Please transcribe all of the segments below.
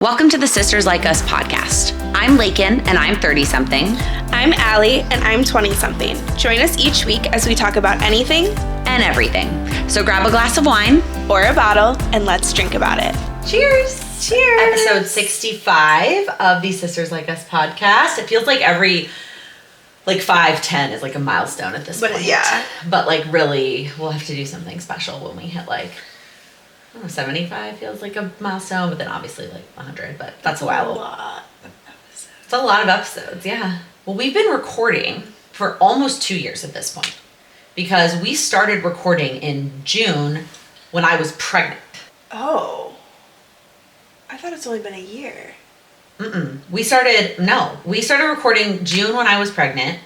Welcome to the Sisters Like Us podcast. I'm Lakin, and I'm 30-something. I'm Allie, and I'm 20-something. Join us each week as we talk about anything and everything. So grab a glass of wine or a bottle, and let's drink about it. Cheers! Cheers! Episode 65 of the Sisters Like Us podcast. It feels like every 5-10 is like a milestone at this point. Yeah. But really, we'll have to do something special when we hit 75 feels like a milestone, but then obviously 100, but that's a while. A lot of episodes. It's a lot of episodes, yeah. Well, we've been recording for almost 2 years at this point because we started recording in June when I was pregnant. Oh. I thought it's only been a year. We started recording June when I was pregnant,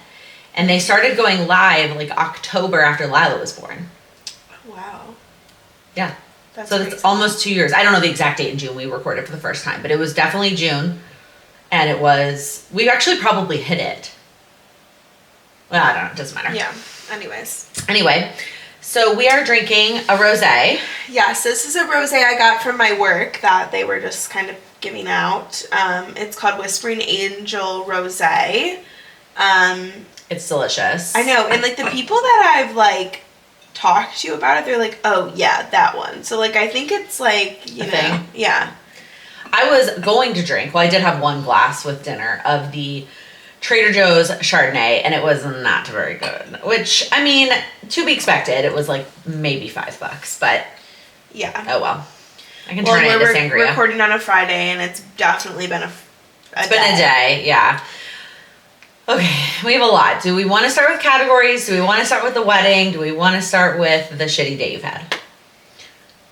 and they started going live October after Lila was born. Wow. Yeah. That's It's almost 2 years. I don't know the exact date in June we recorded for the first time, but it was definitely June. And we actually probably hit it. Well, I don't know. It doesn't matter. Yeah. Anyways. Anyway, so we are drinking a rosé. Yes, this is a rosé I got from my work that they were just kind of giving out. It's called Whispering Angel Rosé. It's delicious. I know. And the people that I've talk to you about it, they're like, oh yeah, that one. So I think it's thing. Yeah. I was going to drink, I did have one glass with dinner of the Trader Joe's Chardonnay, and it was not very good, which, I mean, to be expected. It was maybe $5, but yeah, oh well. I can turn it into sangria. We're recording on a Friday, and it's definitely been a day, yeah. Okay, we have a lot. Do we want to start with categories? Do we want to start with the wedding? Do we want to start with the shitty day you've had?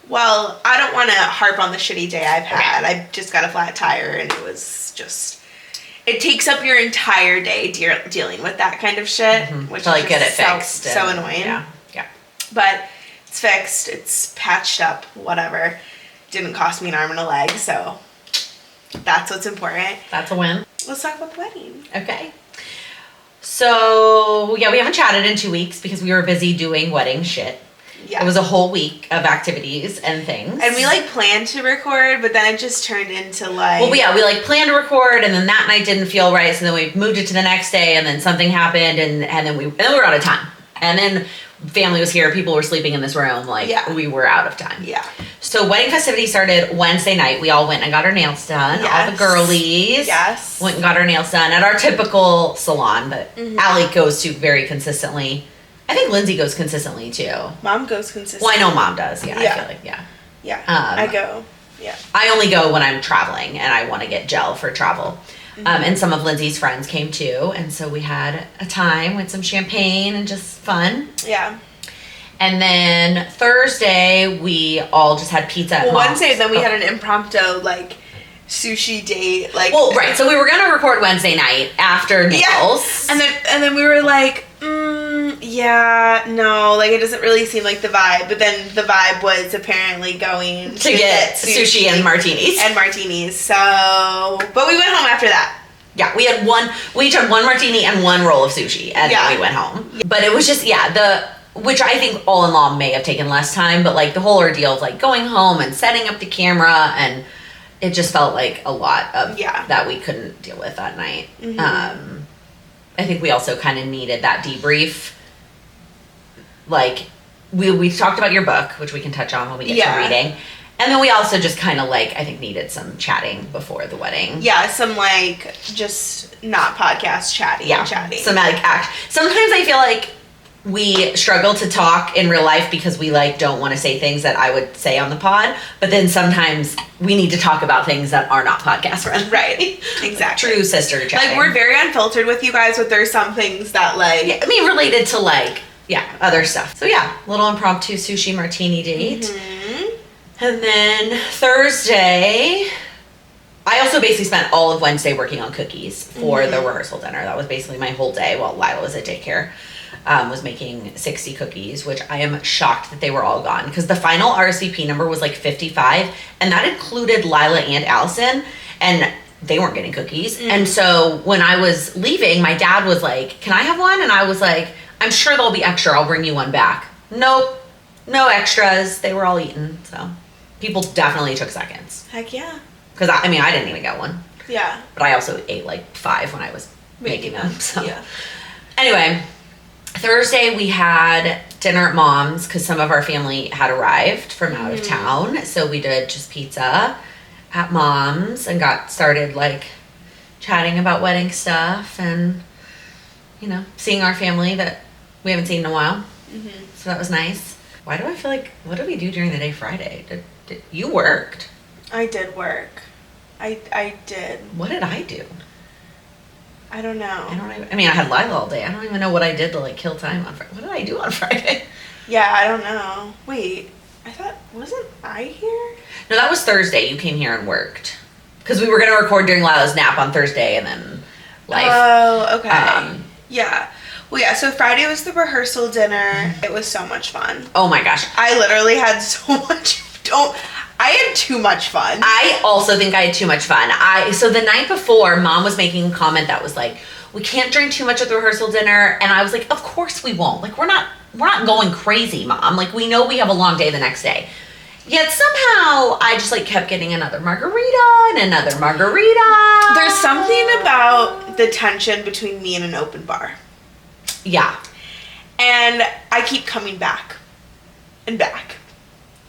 Well, I don't want to harp on the shitty day I've had. Okay. I just got a flat tire, and it was just... It takes up your entire day dealing with that kind of shit, which is get it fixed. So annoying. Yeah. But it's fixed. It's patched up. Whatever. Didn't cost me an arm and a leg, so that's what's important. That's a win. Let's talk about the wedding. Okay. So, yeah, we haven't chatted in 2 weeks because we were busy doing wedding shit. Yeah. It was a whole week of activities and things. And we planned to record, but then it just turned into Well, yeah, we planned to record, and then that night didn't feel right, so then we moved it to the next day, and then something happened, and then we were out of time. And then family was here, people were sleeping in this room, we were out of time. Yeah. So wedding festivities started Wednesday night. We all went and got our nails done. Yes. All the girlies. Yes. Went and got our nails done at our typical salon, but Allie goes to very consistently. I think Lindsay goes consistently too. Mom goes consistently. Well, I know Mom does. Yeah. I feel Yeah. I go. Yeah. I only go when I'm traveling and I want to get gel for travel. And some of Lindsay's friends came too, and so we had a time with some champagne and just fun. Yeah. And then Thursday we all just had pizza at Mom's. Wednesday then we had an impromptu sushi date. Right. So we were gonna record Wednesday night after nails. Yeah. And then we were yeah, no, it doesn't really seem like the vibe. But then the vibe was apparently going to get sushi and martinis. So, but we went home after that. Yeah, we each had one martini and one roll of sushi, and then we went home. Yeah. But it was just, which I think all in all may have taken less time, but the whole ordeal of going home and setting up the camera, and it just felt like a lot of that we couldn't deal with that night. I think we also kind of needed that debrief. We talked about your book, which we can touch on when we get to reading. And then we also just kind of I think needed some chatting before the wedding. Yeah, some just not podcast chatting. Yeah, chatting. Some sometimes I feel like we struggle to talk in real life because we don't want to say things that I would say on the pod, but then sometimes we need to talk about things that are not podcast friendly. Right. Exactly. True sister chatting. We're very unfiltered with you guys, but there's some things that related to other stuff. So little impromptu sushi martini date. And then Thursday, I also basically spent all of Wednesday working on cookies for the rehearsal dinner. That was basically my whole day while Lila was at daycare. Was making 60 cookies, which I am shocked that they were all gone because the final RSVP number was 55, and that included Lila and Allison, and they weren't getting cookies. And so when I was leaving, my dad was like, "Can I have one?" And I was like, "I'm sure there'll be extra. I'll bring you one back." Nope, no extras. They were all eaten. So people definitely took seconds. Heck yeah. Because, I didn't even get one. Yeah. But I also ate like 5 when I was making them. So. Yeah. Anyway, Thursday we had dinner at Mom's because some of our family had arrived from out of town. So we did just pizza at Mom's and got started like chatting about wedding stuff and, seeing our family that we haven't seen in a while. So that was nice. Why do I feel like, what did we do during the day Friday? Did you worked? I did work. I did. What did I do? I don't know. I had Lila all day. I don't even know what I did to like kill time on Friday. What did I do on Friday? Yeah, I don't know. Wait, I thought, wasn't I here? No, that was Thursday. You came here and worked. Because we were going to record during Lila's nap on Thursday and then life. Oh, okay. Yeah. Well, yeah, so Friday was the rehearsal dinner. It was so much fun. Oh my gosh. I literally had so much, I had too much fun. I also think I had too much fun. So the night before, Mom was making a comment that was like, we can't drink too much at the rehearsal dinner. And I was like, of course we won't. Like, we're not going crazy, Mom. Like, we know we have a long day the next day. Yet somehow I just like kept getting another margarita and another margarita. There's something about the tension between me and an open bar. Yeah. And I keep coming back and back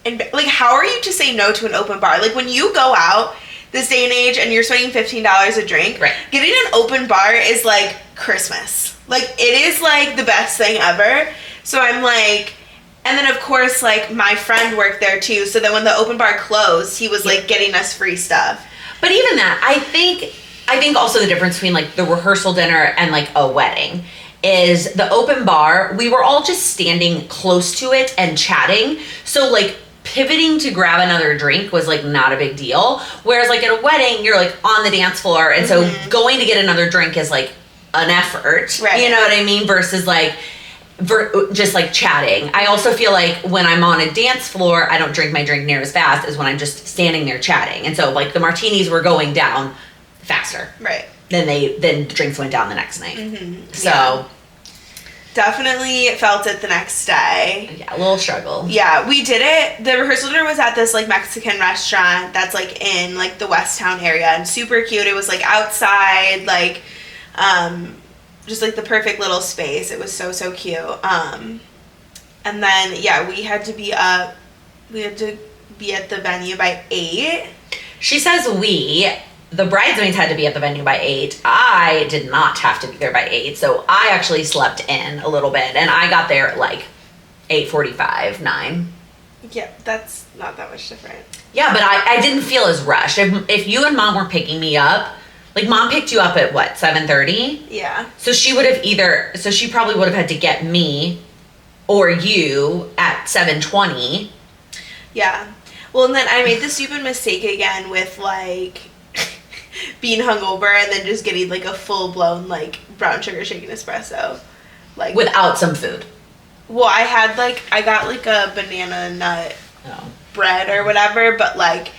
and back. Like, how are you to say no to an open bar? Like, when you go out this day and age and you're spending $15 a drink, right, getting an open bar is like Christmas. Like, it is like the best thing ever. So I'm like, and then of course, like, my friend worked there too. So then when the open bar closed, he was like getting us free stuff. But even that, I think also the difference between like the rehearsal dinner and like a wedding is the open bar, we were all just standing close to it and chatting. So like pivoting to grab another drink was like not a big deal. Whereas like at a wedding, you're like on the dance floor. And so going to get another drink is like an effort. Right. You know what I mean? Versus like just like chatting. I also feel like when I'm on a dance floor, I don't drink my drink near as fast as when I'm just standing there chatting. And so like the martinis were going down faster. Right. Then the drinks went down the next night. So. Yeah. Definitely felt it the next day. Yeah, a little struggle. Yeah, we did it. The rehearsal dinner was at this like Mexican restaurant that's like in like the West Town area and super cute. It was like outside, like just like the perfect little space. It was so cute. And then yeah, we had to be at the venue by 8. She says the bridesmaids had to be at the venue by 8. I did not have to be there by 8, so I actually slept in a little bit, and I got there at like 8:45, 9. Yeah, that's not that much different. Yeah, but I didn't feel as rushed. If you and Mom were picking me up, like Mom picked you up at what, 7:30? Yeah. So she probably would have had to get me or you at 7:20. Yeah. Well, and then I made the stupid mistake again with like being hungover and then just getting like a full-blown like brown sugar shaken espresso, like without some food. Well, I got like a banana nut bread or whatever, but like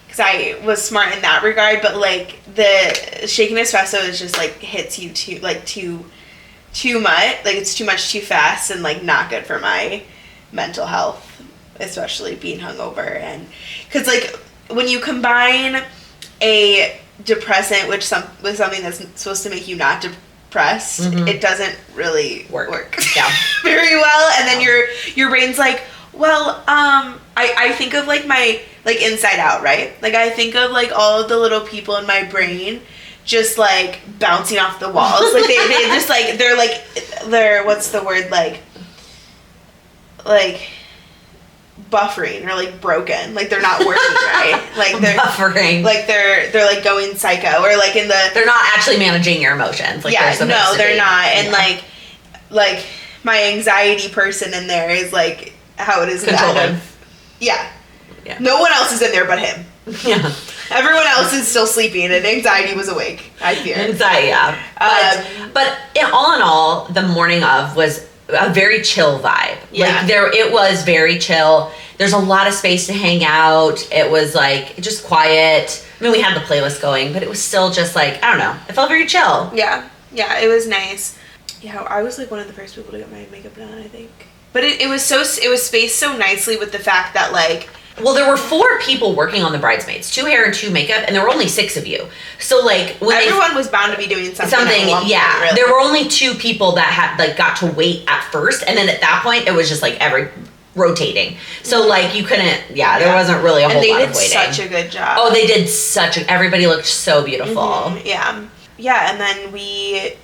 because I was smart in that regard, but like the shaken espresso is just like hits you too much, like it's too much too fast and like not good for my mental health, especially being hungover. And because like when you combine a depressant with something that's supposed to make you not depressed, it doesn't really work yeah. very well. And then your brain's like, well, I think of like my like Inside Out, right? Like I think of like all of the little people in my brain just like bouncing off the walls. Like they just like they're what's the word, like buffering or like broken, like they're not working right, like they're buffering, like they're like going psycho, or like they're not actually managing your emotions, like yeah, no, they're not. And yeah. like my anxiety person in there is like how it is controlling. Yeah, no one else is in there but him. Yeah, everyone else is still sleeping and anxiety was awake, I fear. Anxiety, yeah. But all in all, the morning of was a very chill vibe. Yeah. Like it was very chill. There's a lot of space to hang out. It was like just quiet. I mean, we had the playlist going, but it was still just like, I don't know. It felt very chill. Yeah. Yeah, it was nice. Yeah, I was like one of the first people to get my makeup done, I think. But it was spaced so nicely with the fact that like Well, there were 4 people working on the bridesmaids, 2 hair and 2 makeup, and there were only 6 of you. So like when everyone was bound to be doing something. Yeah. Really. There were only 2 people that had like got to wait at first, and then at that point it was just like every rotating. So like you couldn't. Yeah, there wasn't really a whole lot of waiting. And they did such a good job. Oh, they did such a. Everybody looked so beautiful. Yeah, and then we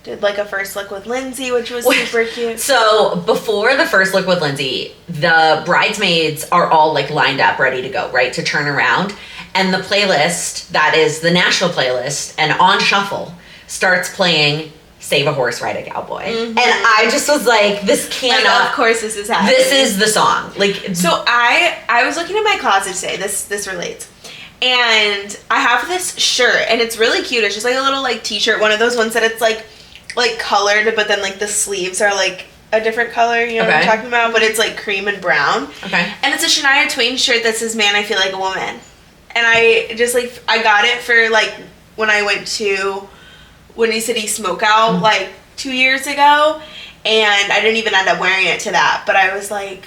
did like a first look with Lindsay, which was super cute. So before the first look with Lindsay, the bridesmaids are all like lined up, ready to go, right, to turn around. And the playlist, that is the national playlist, and on shuffle, starts playing Save a Horse, Ride a Cowboy. And I just was like, this cannot. Like, of course this is happening. This is the song. Like, so I was looking in my closet today. This relates. And I have this shirt, and it's really cute. It's just like a little like t-shirt, one of those ones that it's like colored, but then like the sleeves are like a different color, you know what I'm talking about? But it's like cream and brown. Okay. And it's a Shania Twain shirt that says, "Man, I feel like a woman." And I just like, I got it for like when I went to Windy City Smokeout like 2 years ago, and I didn't even end up wearing it to that, but I was like,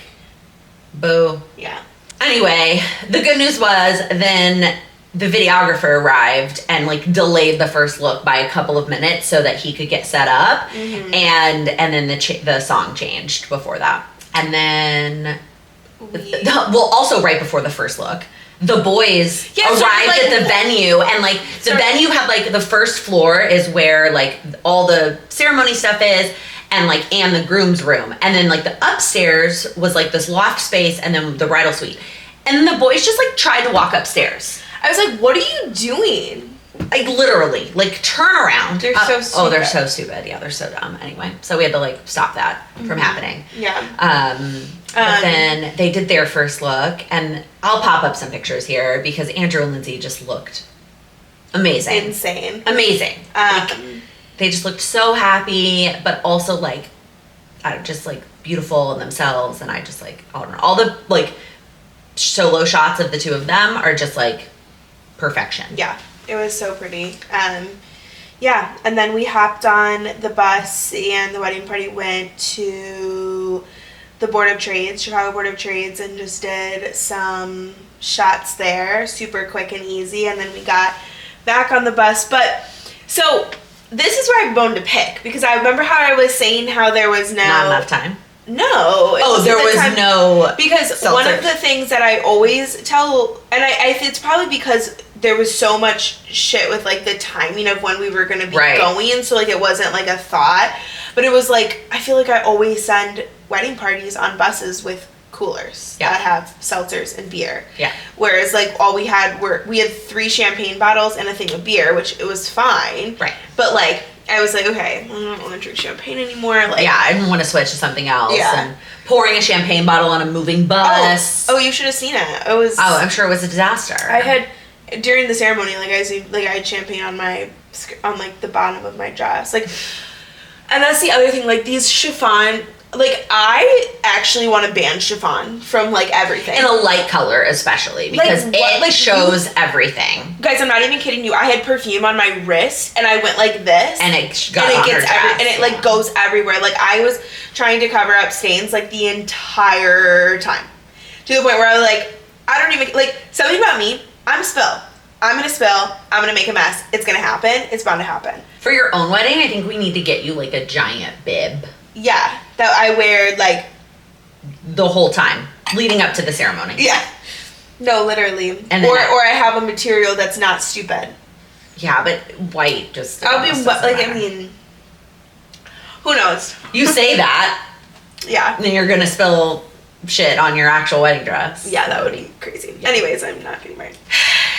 boo. Yeah. Anyway, the good news was then the videographer arrived and like delayed the first look by a couple of minutes so that he could get set up, and then the song changed before that, and then also right before the first look, the boys arrived at the venue, and like the venue had like the first floor is where like all the ceremony stuff is, and the groom's room, and then like the upstairs was like this loft space, and then the bridal suite, and then the boys just like tried to walk upstairs. I was like, what are you doing? Like literally, like turn around. They're so stupid. Oh, they're so stupid. Yeah, they're so dumb. Anyway, so we had to like stop that from happening. Yeah. But then they did their first look, and I'll pop up some pictures here because Andrew and Lindsay just looked amazing. Insane. Amazing. They just looked so happy, but also like, just like beautiful in themselves. And I just like, I don't know, all the like solo shots of the 2 of them are just like perfection. Yeah, it was so pretty. Yeah, and then we hopped on the bus, and the wedding party went to the Board of Trades, Chicago Board of Trades, and just did some shots there, super quick and easy, and then we got back on the bus. But so this is where I boned to pick, because I remember how I was saying how there was not enough time. No. There was no. Because seltzer. One of the things that I always tell, and I it's probably because there was so much shit with like the timing of when we were going to be going, so like it wasn't like a thought, but it was like, I feel like I always send wedding parties on buses with coolers that have seltzers and beer. Yeah. Whereas like all we had 3 champagne bottles and a thing of beer, which it was fine. Right. But like, I was like, okay, I don't want to drink champagne anymore. Like, yeah, I didn't want to switch to something else. Yeah. And pouring a champagne bottle on a moving bus. Oh, you should have seen it. It was. Oh, I'm sure it was a disaster. I had during the ceremony, like I had champagne on like the bottom of my dress, like, and that's the other thing. Like these chiffon. Like, I actually want to ban chiffon from, like, everything. In a light color, especially, because it shows everything. Guys, I'm not even kidding you. I had perfume on my wrist, and I went like this. And it got on her dress. And it, like, goes everywhere. Like, I was trying to cover up stains, like, the entire time. To the point where I was like, I don't even, like, something about me, I'm going to spill. I'm going to make a mess. It's going to happen. It's bound to happen. For your own wedding, I think we need to get you, like, a giant bib. Yeah, that I wear, like, the whole time leading up to the ceremony. Yeah. No, literally. And or I have a material that's not stupid. Yeah, but white just. I'll be like, matter. I mean, who knows? You say that. Yeah. Then you're gonna spill shit on your actual wedding dress. Yeah, that would be crazy. Yeah. Anyways, I'm not getting married.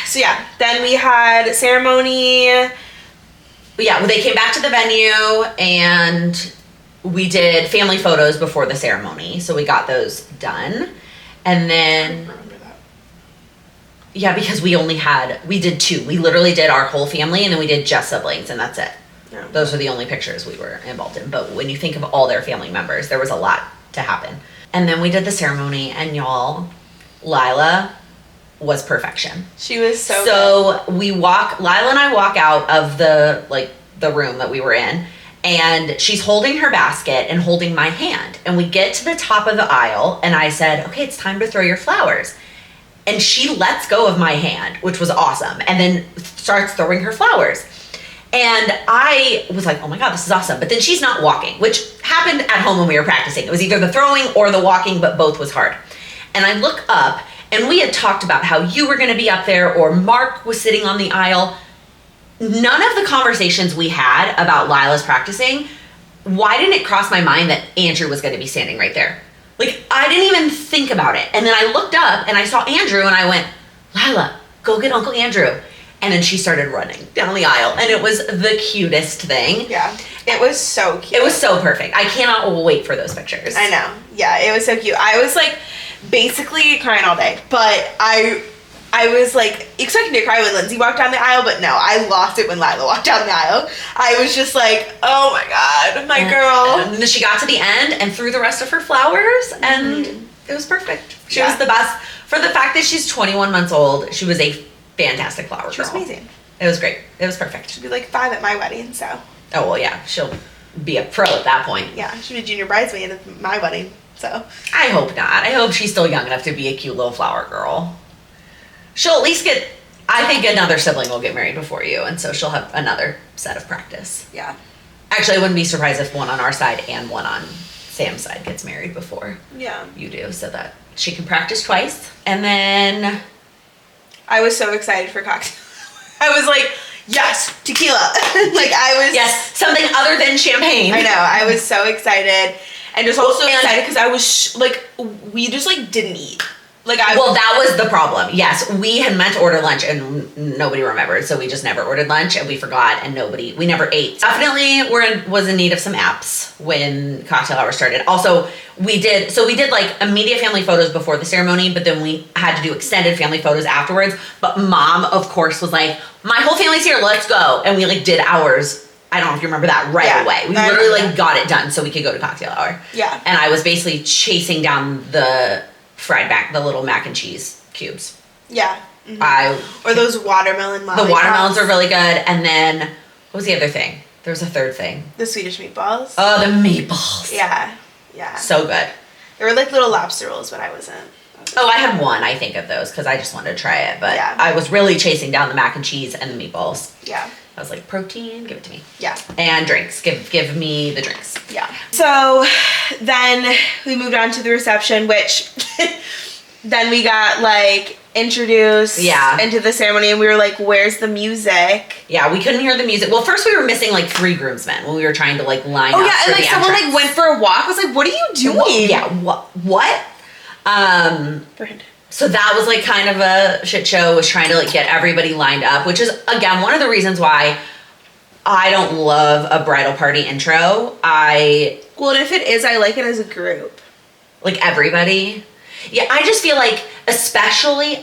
So yeah, then we had ceremony. Yeah, they came back to the venue and we did family photos before the ceremony, so we got those done. And then, I remember that. Yeah, because we did 2. We literally did our whole family, and then we did just siblings, and that's it. Yeah. Those were the only pictures we were involved in. But when you think of all their family members, there was a lot to happen. And then we did the ceremony, and y'all, Lila was perfection. She was so good. Lila and I walk out of the room that we were in, And she's holding her basket and holding my hand. And we get to the top of the aisle, and I said, okay, it's time to throw your flowers. And she lets go of my hand, which was awesome, and then starts throwing her flowers. And I was like, oh my God, this is awesome. But then she's not walking, which happened at home when we were practicing. It was either the throwing or the walking, but both was hard. And I look up, and we had talked about how you were gonna be up there, or Mark was sitting on the aisle. None of the conversations we had about Lila's practicing, why didn't it cross my mind that Andrew was gonna be standing right there? Like, I didn't even think about it. And then I looked up and I saw Andrew and I went, Lila, go get Uncle Andrew. And then she started running down the aisle, and it was the cutest thing. Yeah, it was so cute. It was so perfect. I cannot wait for those pictures. I know. Yeah, it was so cute. I was like basically crying all day, but I was like expecting to cry when Lindsay walked down the aisle, but no, I lost it when Lila walked down the aisle. I was just like, oh my God, my girl. And then she got to the end and threw the rest of her flowers, and it was perfect. She was the best. For the fact that she's 21 months old, she was a fantastic flower girl. She was amazing. It was great. It was perfect. She'll be like 5 at my wedding, so. Oh, well, yeah. She'll be a pro at that point. Yeah, she'll be junior bridesmaid at my wedding, so. I hope not. I hope she's still young enough to be a cute little flower girl. She'll at least get, I think another sibling will get married before you, and so she'll have another set of practice. Yeah. Actually, I wouldn't be surprised if one on our side and one on Sam's side gets married before you do, so that she can practice twice. And then I was so excited for cocktail. I was like, yes, tequila. Like I was. Yes, something other than champagne. I know. I was so excited. And just also excited because I was like, we just like didn't eat. Like well, that was the problem. Yes, we had meant to order lunch and nobody remembered, so we just never ordered lunch and we forgot and we never ate. Definitely was in need of some apps when cocktail hour started. Also, we did like immediate family photos before the ceremony, but then we had to do extended family photos afterwards. But Mom, of course, was like, my whole family's here, let's go. And we like did ours. I don't know if you remember that away. We literally like got it done so we could go to cocktail hour. Yeah. And I was basically chasing down the the little mac and cheese cubes. Yeah. Mm-hmm. Or those watermelon lollipops. The watermelons are really good. And then, what was the other thing? There was a third thing. The Swedish meatballs. Oh, the meatballs. Yeah. Yeah. So good. They were like little lobster rolls when I was in. I had one, I think, of those because I just wanted to try it. But I was really chasing down the mac and cheese and the meatballs. Yeah. I was like, protein, give it to me. Yeah. And drinks. Give me the drinks. Yeah. So then we moved on to the reception, which then we got like introduced into the ceremony, and we were like, where's the music? Yeah, we couldn't hear the music. Well, first we were missing like 3 groomsmen when we were trying to like line up. Oh yeah, and like someone entrance. like went for a walk. I was like, what are you doing? What? So that was like kind of a shit show, was trying to like get everybody lined up, which is again one of the reasons why I don't love a bridal party intro. Well, and if it is, I like it as a group. Like everybody. Yeah, I just feel like especially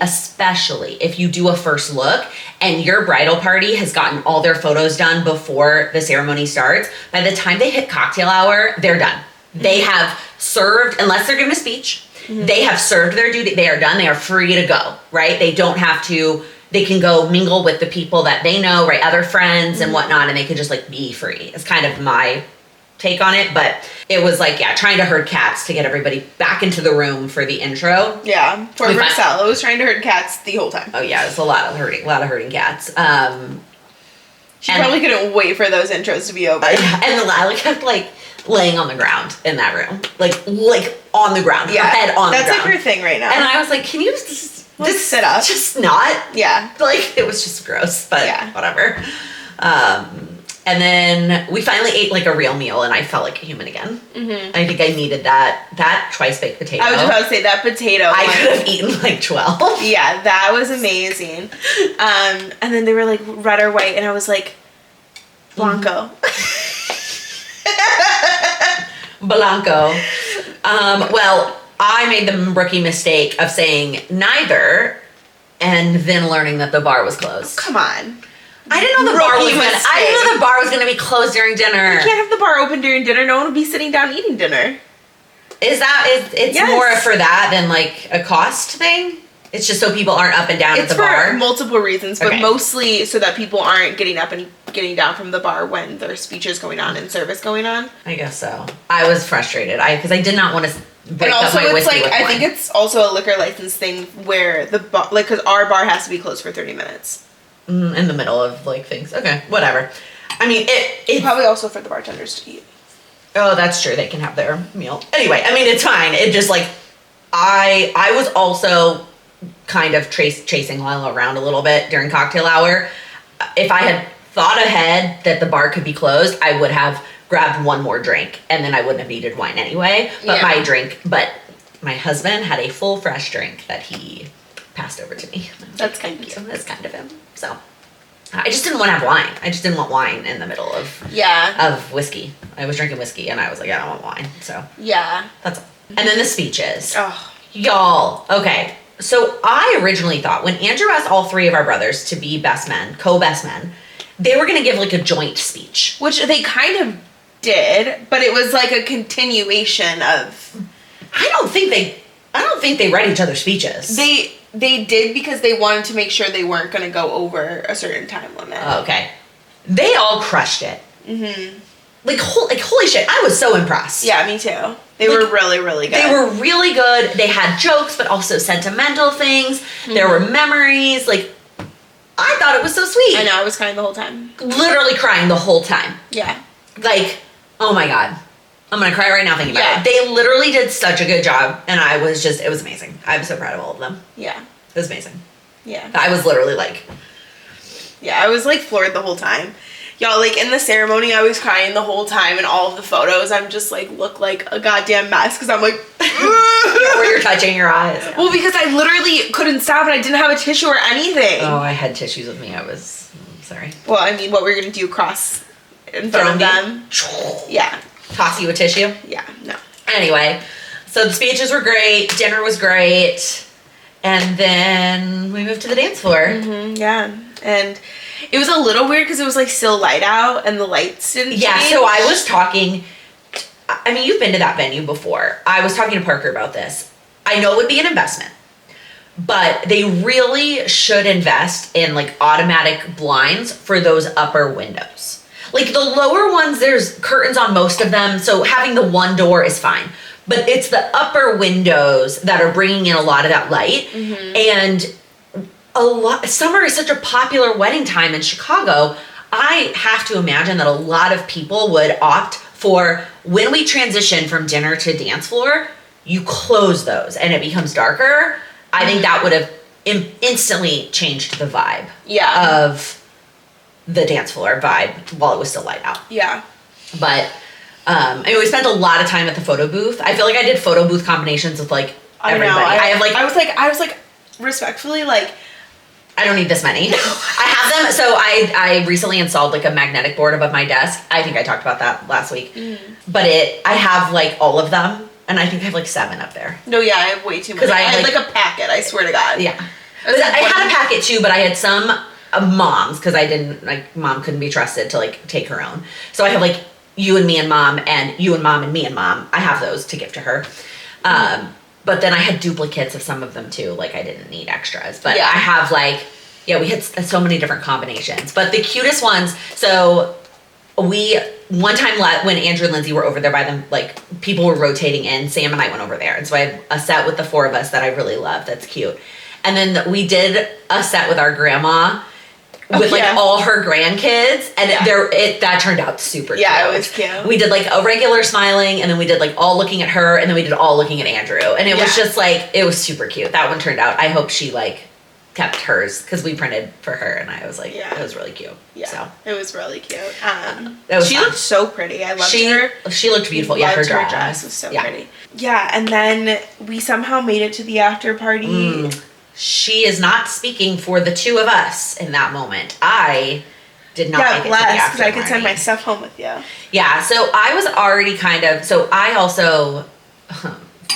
if you do a first look and your bridal party has gotten all their photos done before the ceremony starts, by the time they hit cocktail hour, they're done. Mm-hmm. They have served, unless they're giving a speech, they have served their duty. They are done. They are free to go, right? They don't have to, they can go mingle with the people that they know, right? Other friends and whatnot, and they can just like be free. It's kind of my take on it, but it was like, trying to herd cats to get everybody back into the room for the intro. Yeah, poor Marcella was trying to herd cats the whole time. Oh yeah, it was a lot of herding cats. She probably couldn't wait for those intros to be over. And Lila kept like laying on the ground in that room, like on the ground, her head on the ground. That's like her thing right now. And I was like, can you just sit up? Just not. Yeah. Like it was just gross, but whatever. And then we finally ate like a real meal, and I felt like a human again. Mm-hmm. I think I needed that twice baked potato. I was about to say that potato. I could have eaten like 12. Yeah, that was amazing. And then they were like red or white, and I was like, Blanco. Blanco. Well, I made the rookie mistake of saying neither, and then learning that the bar was closed. Oh, come on. I didn't know the bar was gonna be closed during dinner. You can't have the bar open during dinner. No one will be sitting down eating dinner. It's more for that than like a cost thing? It's just so people aren't up and down at the bar? It's for multiple reasons, but Okay. mostly so that people aren't getting up and getting down from the bar when there's speeches going on and service going on. I guess so. I was frustrated. Because I did not want to break And up also, my it's whiskey like, with I wine. think it's also a liquor license thing where the bar, like, because our bar has to be closed for 30 minutes. In the middle of, like, things. Okay, whatever. I mean, it Probably also for the bartenders to eat. Oh, that's true. They can have their meal. Anyway, I mean, it's fine. It just, like, I was also kind of chasing Lila around a little bit during cocktail hour. If I had thought ahead that the bar could be closed, I would have grabbed one more drink, and then I wouldn't have needed wine anyway. But my husband had a full fresh drink that he passed over to me. That's kind of cute. So that's kind of him. So I just didn't want to have wine. I just didn't want wine in the middle of whiskey. I was drinking whiskey, and I was like, I don't want wine. So Yeah. that's all. And then the speeches. Oh. Y'all, okay. So I originally thought when Andrew asked all three of our brothers to be best men, co-best men, they were gonna give like a joint speech. Which they kind of did, but it was like a continuation of. I don't think they read each other's speeches. They did because they wanted to make sure they weren't going to go over a certain time limit. Okay. They all crushed it. Mm-hmm. Like holy shit, I was so impressed. Yeah, me too. They were really, really good. They were really good. They had jokes, but also sentimental things. Mm-hmm. There were memories. Like, I thought it was so sweet. I know, I was crying the whole time. Literally crying the whole time. Yeah. Like, oh my God. I'm going to cry right now thinking about it. They literally did such a good job, and it was amazing. I'm so proud of all of them. Yeah. It was amazing. Yeah. I was literally like... Yeah, I was like floored the whole time. Y'all, like, in the ceremony, I was crying the whole time. In all of the photos, I'm just, like, look like a goddamn mess. Because I'm like... Where you're touching your eyes. Well, because I literally couldn't stop and I didn't have a tissue or anything. Oh, I had tissues with me. Sorry. Well, I mean, what were you going to do? Cross in front of them? Yeah. Toss you a tissue? Yeah, no. Anyway, so the speeches were great. Dinner was great. And then we moved to the dance floor. Mm-hmm, yeah. And... it was a little weird because it was like still light out and the lights didn't change. So I was talking, I mean, you've been to that venue before. I was talking to Parker about this. I know it would be an investment, but they really should invest in like automatic blinds for those upper windows. Like the lower ones, there's curtains on most of them, so having the one door is fine. But it's the upper windows that are bringing in a lot of that light. Mm-hmm. And summer is such a popular wedding time in Chicago. I have to imagine that a lot of people would opt for, when we transition from dinner to dance floor, you close those and it becomes darker. I think that would have instantly changed the vibe of the dance floor vibe while it was still light out. Yeah. But I mean, we spent a lot of time at the photo booth. I feel like I did photo booth combinations with like everybody. I was like respectfully like, I don't need this many. I have them. So I recently installed like a magnetic board above my desk. I think I talked about that last week. But I have like all of them. And I think I have like 7 up there. No, yeah, I have way too many. Because I had like a packet, I swear to God. Yeah. I had a packet too, but I had some moms because I didn't, like, mom couldn't be trusted to like take her own. So I have like you and me and mom and you and mom and me and mom. I have those to give to her. But then I had duplicates of some of them too. Like I didn't need extras, but I have like, we had so many different combinations, but the cutest ones. So one time when Andrew and Lindsay were over there by them, like people were rotating in, Sam and I went over there. And so I had a set with the 4 of us that I really love. That's cute. And then we did a set with our grandma with like all her grandkids, and that turned out super cute. Yeah, it was cute. We did like a regular smiling, and then we did like all looking at her, and then we did all looking at Andrew, and it was just like, it was super cute. That one turned out. I hope she like kept hers because we printed for her, and I was like, it was really cute. Yeah, so it was really cute. She looked so pretty. I loved her. She looked beautiful. Yeah, her dress was so pretty. Yeah, and then we somehow made it to the after party. She is not speaking for the 2 of us in that moment. I did not make it to the after because I could send my stuff home with you. Yeah, so I was already so I also,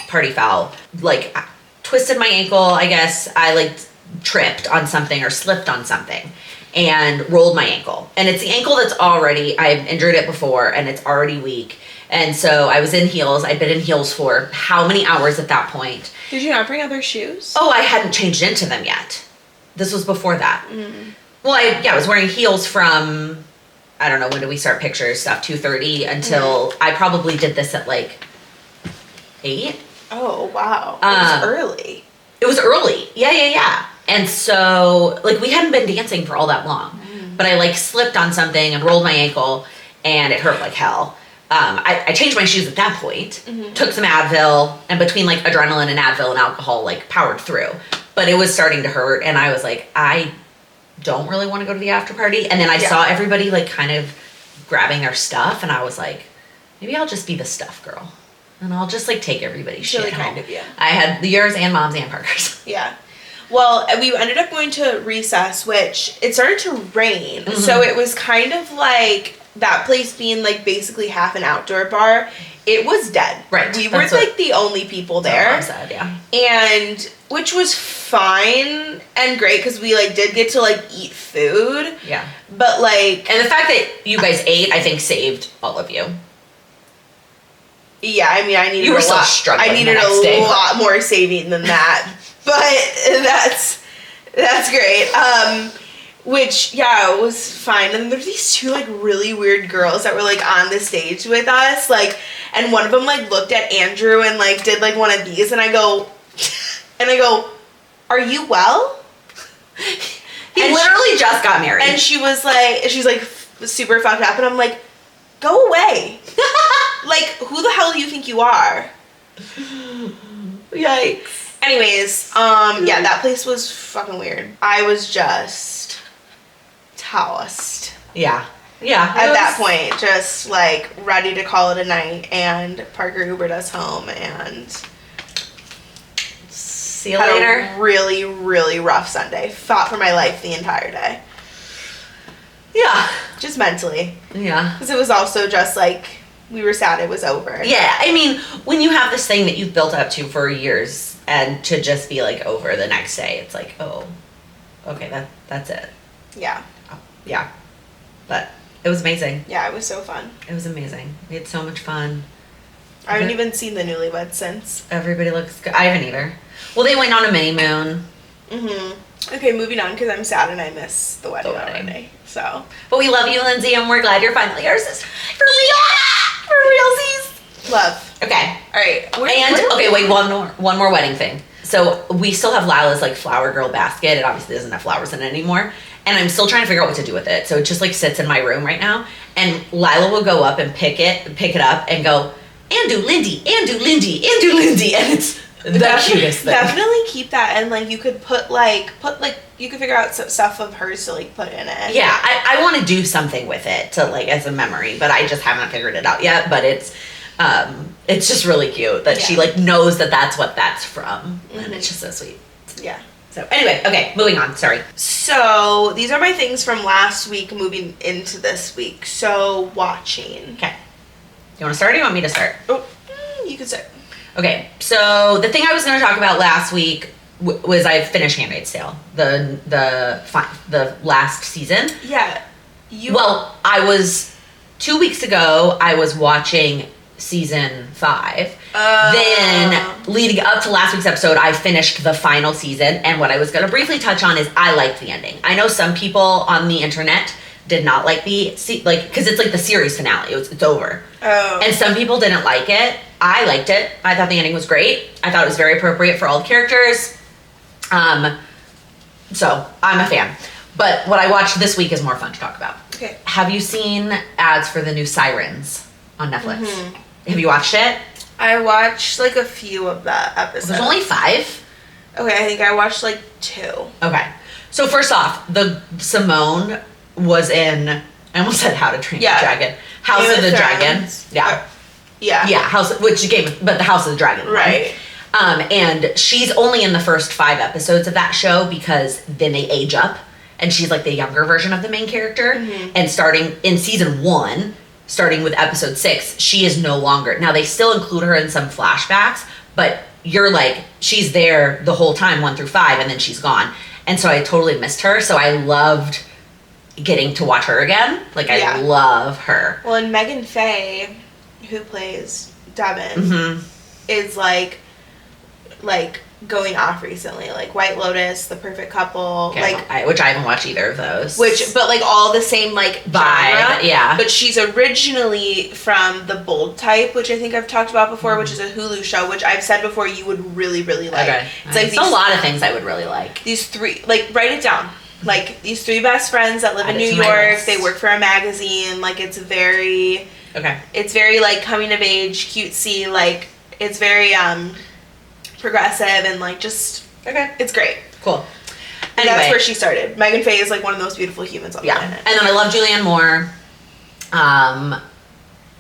party foul, like twisted my ankle, I guess. I like tripped on something or slipped on something and rolled my ankle. And it's the ankle that's I've injured it before and it's already weak. And so I was in heels. I'd been in heels for how many hours at that point? Did you not bring other shoes? Oh, I hadn't changed into them yet. This was before that. Well, I was wearing heels from, I don't know, when did we start pictures stuff, 2:30 until I probably did this at like 8. Oh, wow. It was early. It was early. Yeah. And so, like, we hadn't been dancing for all that long. But I, like, slipped on something and rolled my ankle, and it hurt like hell. I changed my shoes at that point, took some Advil, and between, like, adrenaline and Advil and alcohol, like, powered through. But it was starting to hurt, and I was like, I don't really want to go to the after party. And then I saw everybody, like, kind of grabbing their stuff, and I was like, maybe I'll just be the stuff girl. And I'll just, like, take everybody's shit home. Kind of, yeah. I had yours and Mom's and Parker's. Yeah. Well, we ended up going to recess, which it started to rain. So it was kind of like that place being, like, basically half an outdoor bar. It was dead. Right. We were, like, the only people there. Mom said, yeah. And, which was fine and great because we, like, did get to, like, eat food. Yeah. But, like... And the fact that you guys ate, I think, saved all of you. Yeah, I mean, I needed you were a still lot. struggling I needed a lot more saving than that, but that's great. Which it was fine. And there's these two like really weird girls that were like on the stage with us, like, and one of them like looked at Andrew and like did like one of these, and I go, "Are you well?" He literally just got married, and she's like super fucked up, and I'm like, "Go away." Like, who the hell do you think you are? Yikes. Anyways, that place was fucking weird. I was just tossed. Yeah. At that point, just like ready to call it a night, and Parker Ubered us home, and see you later. A really, really rough Sunday. Fought for my life the entire day. Yeah. Just mentally. Yeah. Because it was also just like, we were sad it was over. Yeah, I mean, when you have this thing that you've built up to for years, and to just be like over the next day, it's like, oh, okay, that's it. Yeah. Yeah. But it was amazing. Yeah, it was so fun. It was amazing. We had so much fun. I haven't even seen the Newlyweds since. Everybody looks good. I haven't either. Well, they went on a mini moon. Okay, moving on, because I'm sad and I miss the wedding already. So. But we love you, Lindsay, and we're glad you're finally our sister. For real. For realsies. Love. Okay. All right. Wait, one more wedding thing. So we still have Lila's like flower girl basket. It obviously doesn't have flowers in it anymore. And I'm still trying to figure out what to do with it. So it just like sits in my room right now. And Lila will go up and pick it up and go, Andu Lindy. And it's the cutest thing. Definitely keep that, and like you could put you could figure out some stuff of hers to like put in it. Yeah, I want to do something with it to like as a memory, but I just haven't figured it out yet. But it's just really cute that she like knows that that's what that's from, and it's just so sweet. Yeah. So anyway, okay, moving on. Sorry. So these are my things from last week moving into this week. So watching. Okay. You want to start or do you want me to start? Oh, you can start. Okay, so the thing I was going to talk about last week was I finished Handmaid's Tale, the last season. Yeah. Well, I was 2 weeks ago. I was watching season 5. Then leading up to last week's episode, I finished the final season. And what I was going to briefly touch on is I liked the ending. I know some people on the internet did not like because it's like the series finale. It's over. Oh. And some people didn't like it. I liked it. I thought the ending was great. I thought it was very appropriate for all the characters. So I'm a fan. But what I watched this week is more fun to talk about. Okay. Have you seen ads for the new Sirens on Netflix? Have you watched it? I watched like a few of the episodes. There's only 5. Okay, I think I watched like 2. Okay. So first off, Simone was in, I almost said How to Train Your Dragon. House of the Dragon. Yeah. Yeah, but the House of the Dragon. Right. And she's only in the first 5 episodes of that show because then they age up and she's like the younger version of the main character. And starting in season 1, starting with episode 6, she is no longer. Now they still include her in some flashbacks, but you're like, she's there the whole time, 1 through 5, and then she's gone. And so I totally missed her. So I loved getting to watch her again. Like I love her. Well, and Megan Faye, who plays Devin, is like like going off recently, like White Lotus, The Perfect Couple, Okay, like which I haven't watched either of those. but like all the same like vibe, genre. yeah. But she's originally from The Bold Type, which I think I've talked about before, which is a Hulu show, which I've said before you would really, really like. Okay. It's like a lot of things I would really like. These three, like write it down. Like these three best friends that live in New York. List. They work for a magazine. Like it's very. Okay. It's very like coming of age, cutesy. Like it's very progressive and like just. Okay. It's great. Cool. And that's where she started. Megan Faye is like one of the most beautiful humans on the planet. And then I love Julianne Moore. And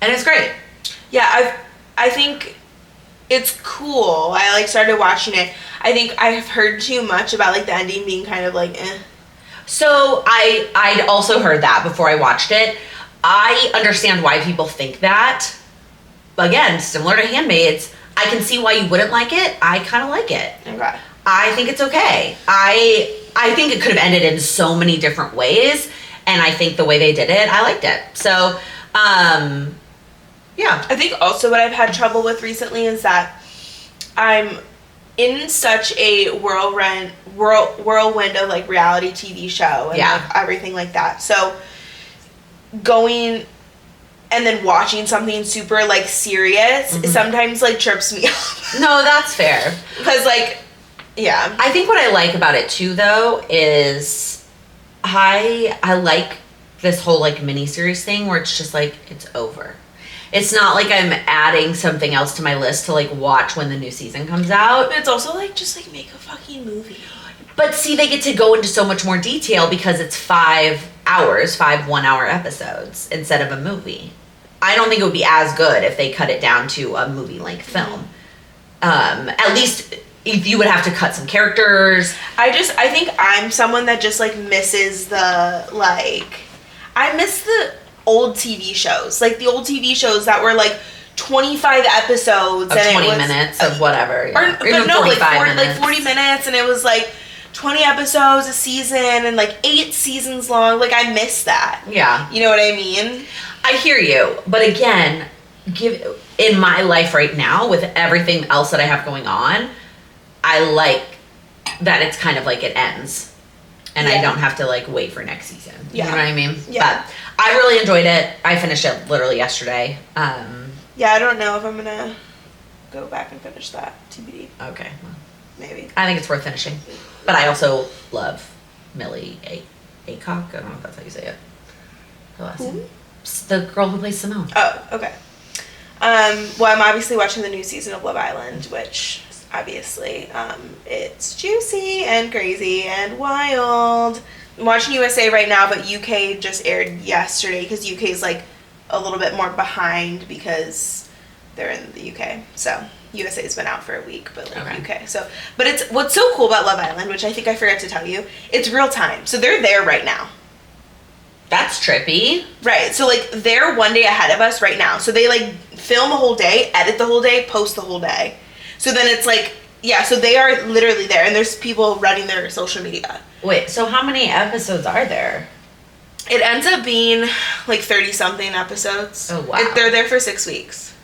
it's great. Yeah, I think it's cool. I like started watching it. I think I've heard too much about like the ending being kind of like eh. So I'd also heard that before I watched it. I understand why people think that. Again, similar to Handmaids, I can see why you wouldn't like it. I kind of like it. Okay. I think it's okay. I think it could have ended in so many different ways, and I think the way they did it, I liked it. So, yeah. I think also what I've had trouble with recently is that I'm in such a whirlwind of like reality TV show and like everything like that. So going and then watching something super like serious sometimes like trips me up. No, that's fair. Because like, yeah. I think what I like about it too though is I like this whole like mini-series thing where it's just like it's over. It's not like I'm adding something else to my list to like watch when the new season comes out. But it's also like just like make a fucking movie. But see, they get to go into so much more detail because it's 5 hours, 5 1-hour episodes instead of a movie. I don't think it would be as good if they cut it down to a movie-length film. At least you would have to cut some characters. I think I'm someone that just like misses the like. I miss the old TV shows, like the old TV shows that were like 25 episodes of and 20 it was, minutes of whatever, yeah. Or even no, 45 like minutes. 40 minutes, and it was like 20 episodes a season and like 8 seasons long. Like I miss that. Yeah, you know what I mean. I hear you, but again, in my life right now with everything else that I have going on, I like that it's kind of like it ends. And I don't have to like wait for next season. You know what I mean? Yeah. But I really enjoyed it. I finished it literally yesterday. Yeah, I don't know if I'm gonna go back and finish that. TBD. Okay. Well, maybe. I think it's worth finishing. But I also love Millie Acock. I don't know if that's how you say it. The last name. The girl who plays Simone. Oh, okay. Well, I'm obviously watching the new season of Love Island, which obviously it's juicy and crazy and wild. I'm watching USA right now, but UK just aired yesterday because UK is like a little bit more behind because they're in the UK. So USA's been out for a week, but like UK. So, but it's what's so cool about Love Island, which I think I forgot to tell you, it's real time. So they're there right now. That's trippy. Right. So like they're one day ahead of us right now. So they like film a whole day, edit the whole day, post the whole day. So then it's like, yeah, so they are literally there and there's people running their social media. Wait, so how many episodes are there? It ends up being like 30 something episodes. Oh, wow. They're there for 6 weeks.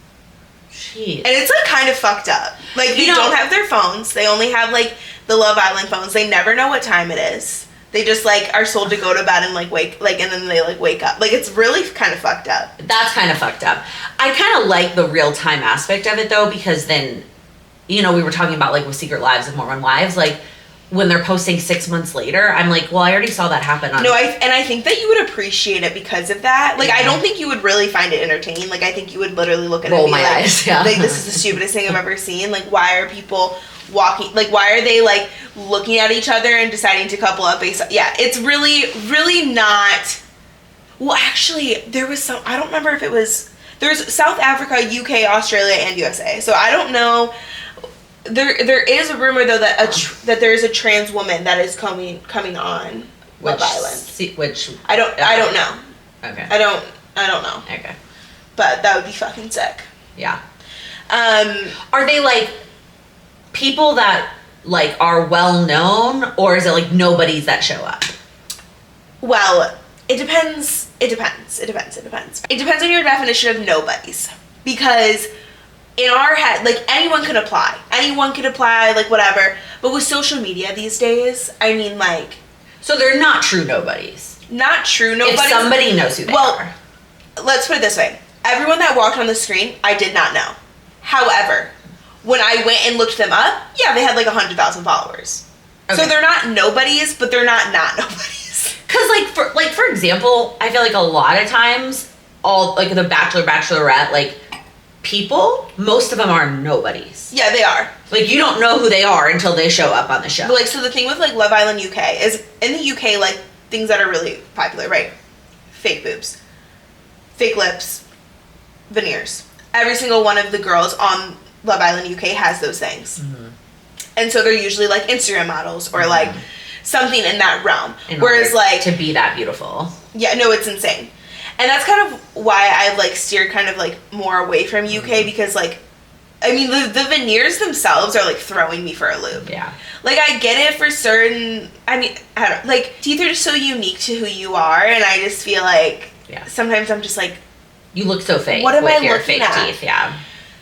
Jeez. And it's like kind of fucked up. Like they don't have their phones. They only have like the Love Island phones. They never know what time it is. They just like are sold to go to bed and like and then they like wake up. Like it's really kind of fucked up. That's kind of fucked up. I kind of like the real time aspect of it though, because then, you know, we were talking about like with Secret Lives of Mormon Wives, like when they're posting 6 months later, I'm like, well, I already saw that happen. No, I think that you would appreciate it because of that. Like, I don't think you would really find it entertaining. Like, I think you would literally look at it and be like, eyes, yeah. Like, this is the stupidest thing I've ever seen. Like, why are people walking? Like, why are they like looking at each other and deciding to couple up based on? Yeah, it's really, really not. Well, actually, there was some. I don't remember if it was. There's South Africa, UK, Australia, and USA. So I don't know. There is a rumor though that that there is a trans woman that is coming on Love Island. Which I don't know. Okay. I don't know. Okay. But that would be fucking sick. Yeah. Are they like people that like are well known, or is it like nobodies that show up? Well, it depends. It depends on your definition of nobodies, because in our head, like, anyone could apply. Anyone could apply, like, whatever. But with social media these days, I mean, like... So they're not true nobodies. Not true nobodies. If somebody knows who they are. Let's put it this way. Everyone that walked on the screen, I did not know. However, when I went and looked them up, yeah, they had, like, 100,000 followers. Okay. So they're not nobodies, but they're not nobodies. Because, like, for example, I feel like a lot of times, all, like, the Bachelor, Bachelorette, like... people, most of them are nobodies. Yeah, they are. Like, you don't know who they are until they show up on the show. But, like, so the thing with, like, Love Island UK is, in the UK, like, things that are really popular, right? Fake boobs. Fake lips. Veneers. Every single one of the girls on Love Island UK has those things. Mm-hmm. And so they're usually, like, Instagram models or, like, something in that realm. Whereas, like... to be that beautiful. Yeah, no, it's insane. And that's kind of why I've, like, steered kind of, like, more away from UK because, like, I mean, the veneers themselves are, like, throwing me for a loop. Yeah. Like, I get it for certain, I mean, I don't, like, teeth are just so unique to who you are, and I just feel like sometimes I'm just, like... You look so fake. What am I your looking fake at? teeth, yeah.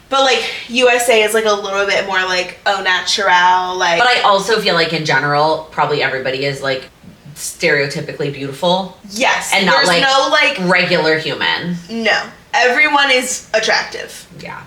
But, like, USA is, like, a little bit more, like, au naturel, like... But I also feel like, in general, probably everybody is, like... stereotypically beautiful. Yes. And not there's like no like regular human. No. Everyone is attractive. Yeah.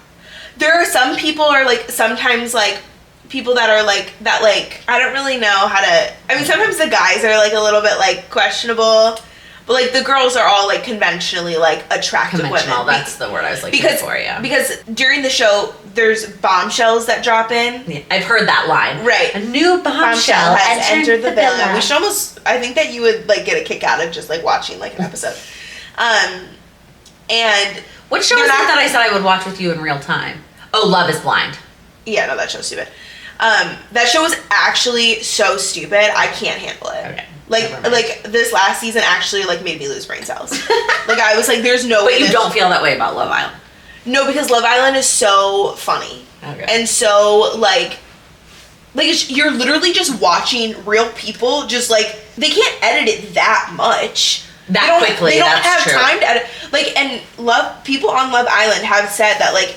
There are some people are like sometimes like people that are like that like I don't really know how to I mean sometimes the guys are like a little bit like questionable. But, like, the girls are all, like, conventionally, like, attractive Conventional, women. that's the word I was looking for, yeah. Because during the show, there's bombshells that drop in. Yeah, I've heard that line. Right. A new bombshell has entered the villa. We should almost, I think that you would, like, get a kick out of just, like, watching, like, an episode. And... What show is it that I said I would watch with you in real time? Oh, Love is Blind. Yeah, no, that show's stupid. That show was actually so stupid, I can't handle it. Okay. Like this last season actually like made me lose brain cells. Like I was like, there's no way. But you don't feel that way about Love Island. No, because Love Island is so funny. Okay. And so like you're literally just watching real people. Just like they can't edit it that much. Quickly. They don't that's have true. time to edit. Like and people on Love Island have said that like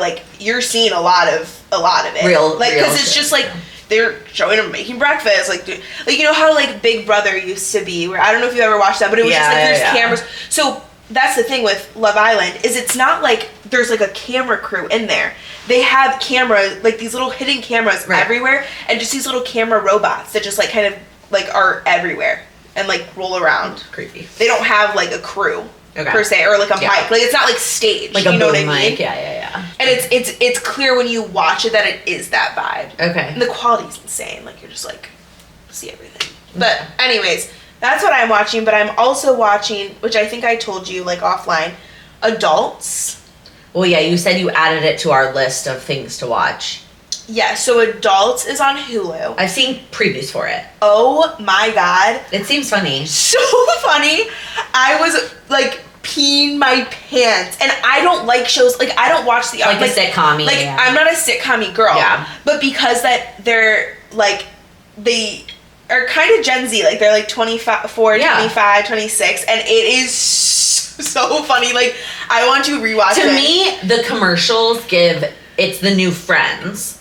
like you're seeing a lot of it. Real. Like because it's just like. They're showing them making breakfast, like you know how like Big Brother used to be, where I don't know if you ever watched that, but it was just like there's cameras. So that's the thing with Love Island is it's not like there's like a camera crew in there. They have cameras, like these little hidden cameras everywhere, and just these little camera robots that just like kind of like are everywhere and like roll around. Creepy. They don't have like a crew. Okay. Per se, or like a mic, like it's not like staged. Like you know what I mic. mean? Yeah. And it's clear when you watch it that it is that vibe. Okay. And the quality's insane. Like you're just like see everything. But anyways, that's what I'm watching. But I'm also watching, which I think I told you like offline, Adults. Well, yeah, you said you added it to our list of things to watch. Yeah, so Adults is on Hulu. I've seen previews for it. Oh my god. It seems funny. So funny. I was like peeing my pants. And I don't like shows, like I don't watch the... Like a sitcom-y. Like I'm not a sitcom-y girl. Yeah. But because that they're like, they are kind of Gen Z. Like they're like 24, 25, 26. And it is so funny. Like I want to rewatch it. To me, the commercials give... It's the new Friends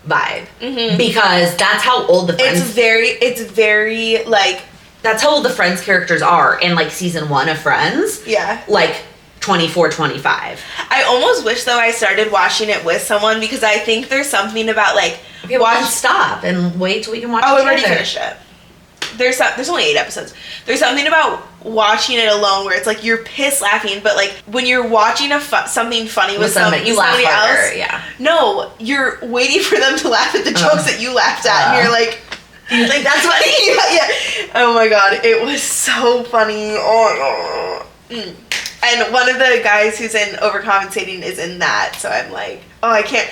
vibe. Mm-hmm. Because that's how old the Friends... It's very, like... That's how old the Friends characters are in, like, season 1 of Friends. Yeah. Like, 24, 25. I almost wish, though, I started watching it with someone, because I think there's something about, like... Okay, stop and wait till we can watch it together. together. I've already finished it. There's only 8 episodes. There's something about watching it alone where it's like you're pissed laughing, but like when you're watching something funny with somebody else, yeah. No, you're waiting for them to laugh at the jokes that you laughed at, and you're like, do you think that's funny? yeah. Oh my god, it was so funny. Oh. And one of the guys who's in Overcompensating is in that, so I'm like, I can't.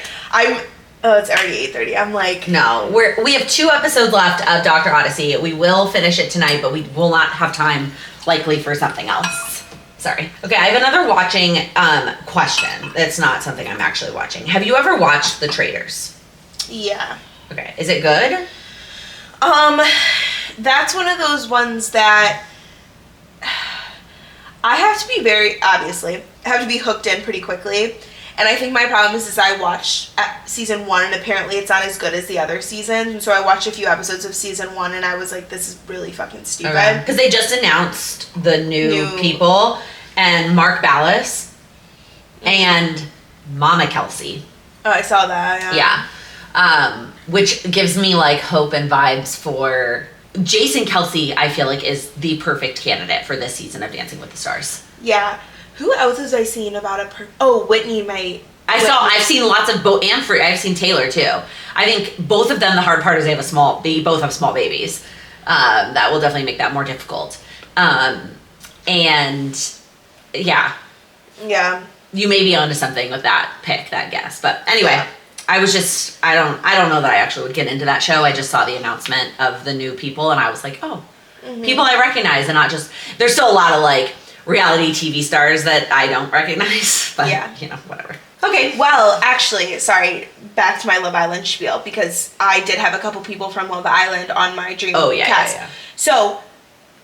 Oh, it's already 8:30. I'm like... No, we have 2 episodes left of Dr. Odyssey. We will finish it tonight, but we will not have time, likely, for something else. Sorry. Okay, I have another watching question. It's not something I'm actually watching. Have you ever watched The Traitors? Yeah. Okay, is it good? That's one of those ones that... I have to be hooked in pretty quickly. And I think my problem is I watched season 1, and apparently it's not as good as the other seasons. And so I watched a few episodes of season 1, and I was like, this is really fucking stupid. Because they just announced the new people, and Mark Ballas and Mama Kelsey. Oh, I saw that. Yeah. Which gives me like hope and vibes for Jason Kelsey. I feel like is the perfect candidate for this season of Dancing with the Stars. Yeah. Who else have I seen about Whitney might. I've seen lots of both, and I've seen Taylor too. I think both of them, the hard part is they both have small babies. That will definitely make that more difficult. And yeah. Yeah. You may be onto something with that guess. But anyway, I don't know that I actually would get into that show. I just saw the announcement of the new people, and I was like, oh, people I recognize, and not just, there's still a lot of like reality TV stars that I don't recognize, but whatever. Okay, well, actually, sorry, back to my Love Island spiel, because I did have a couple people from Love Island on my dream cast. Yeah. So,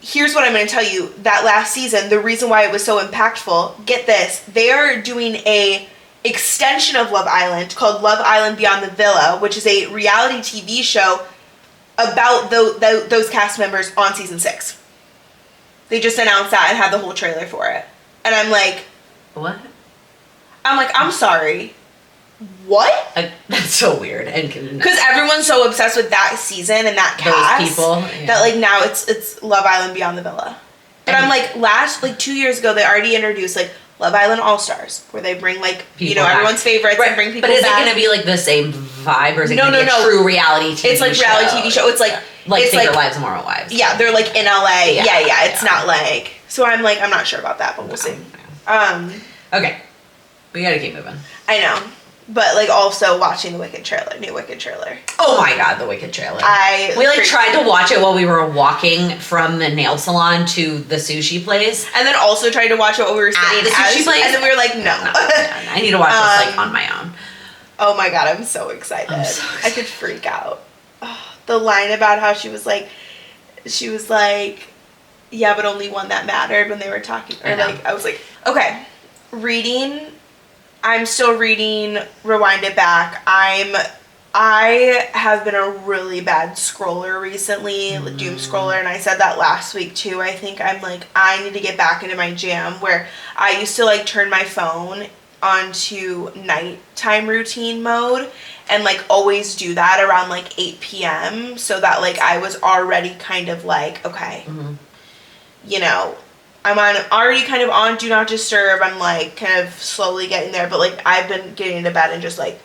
here's what I'm going to tell you. That last season, the reason why it was so impactful, get this, they are doing a extension of Love Island called Love Island Beyond the Villa, which is a reality TV show about those cast members on season 6. They just announced that and had the whole trailer for it. And I'm like... What? I'm sorry. What? That's so weird. Because everyone's so obsessed with that season and that cast. Those people. Yeah. That, like, now it's Love Island Beyond the Villa. But I'm like, 2 years ago, they already introduced, like, Love Island All-Stars, where they bring, like, people back. Everyone's favorites and bring people back. But is it going to be, like, the same vibe, or is it going to be a true reality TV show? It's, like, reality TV show. It's, like... Like it's Secret Lives of Moral Wives. Yeah, they're, like, in LA. Yeah. It's not, like... So I'm, like, I'm not sure about that, but we'll see. Okay. We gotta keep moving. I know. But, like, also watching the new Wicked trailer. Oh my god, the Wicked trailer. We, like, tried to watch it while we were walking from the nail salon to the sushi place. And then also tried to watch it while we were sitting at the sushi place. And then we were like, no. I need to watch this, like, on my own. Oh my god, I'm so excited. I could freak out. Oh, the line about how she was like, yeah, but only one that mattered when they were talking. Or, like, I was like, okay, I'm still reading Rewind It Back. I have been a really bad scroller recently, doom scroller, and I said that last week too. I think I'm like, I need to get back into my jam where I used to like turn my phone onto nighttime routine mode and like always do that around like 8 p.m. so that like I was already kind of like, okay, I'm already kind of on Do Not Disturb. I'm like kind of slowly getting there, but like I've been getting into bed and just like,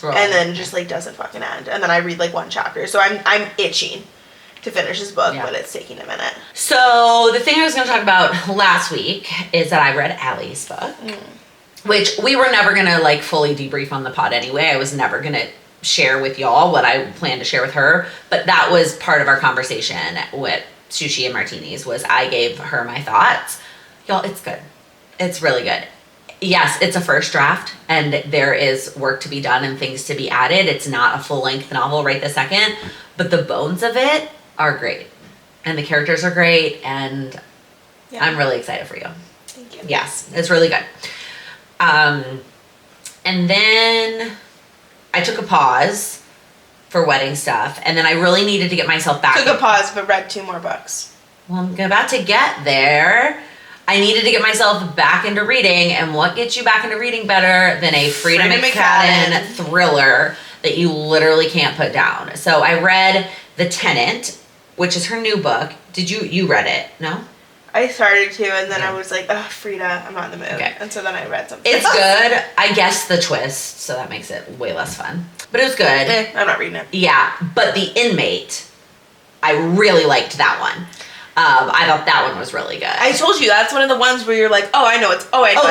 and then just like doesn't fucking end. And then I read like one chapter. So I'm itching to finish this book, but it's taking a minute. So the thing I was going to talk about last week is that I read Allie's book, which we were never going to like fully debrief on the pod anyway. I was never going to share with y'all what I planned to share with her, but that was part of our conversation with Sushi and Martinis was I gave her my thoughts. Y'all, it's good. It's really good. Yes, it's a first draft and there is work to be done and things to be added. It's not a full-length novel right this second, but the bones of it are great. And the characters are great and I'm really excited for you. Thank you. Yes, it's really good. And then I took a pause for wedding stuff, and then I really needed to get myself back. Took a pause, but read 2 more books. Well, I'm about to get there. I needed to get myself back into reading, and what gets you back into reading better than a Frida McFadden thriller that you literally can't put down? So I read The Tenant, which is her new book. Did you read it? No? I started to, and then I was like, oh, Frida, I'm not in the mood. Okay. And so then I read something. It's good. I guessed the twist, so that makes it way less fun. But it was good. I'm not reading it. Yeah, but The Inmate, I really liked that one. I thought that one was really good. I told you, that's one of the ones where you're like, oh, I know it's, wait. Yeah.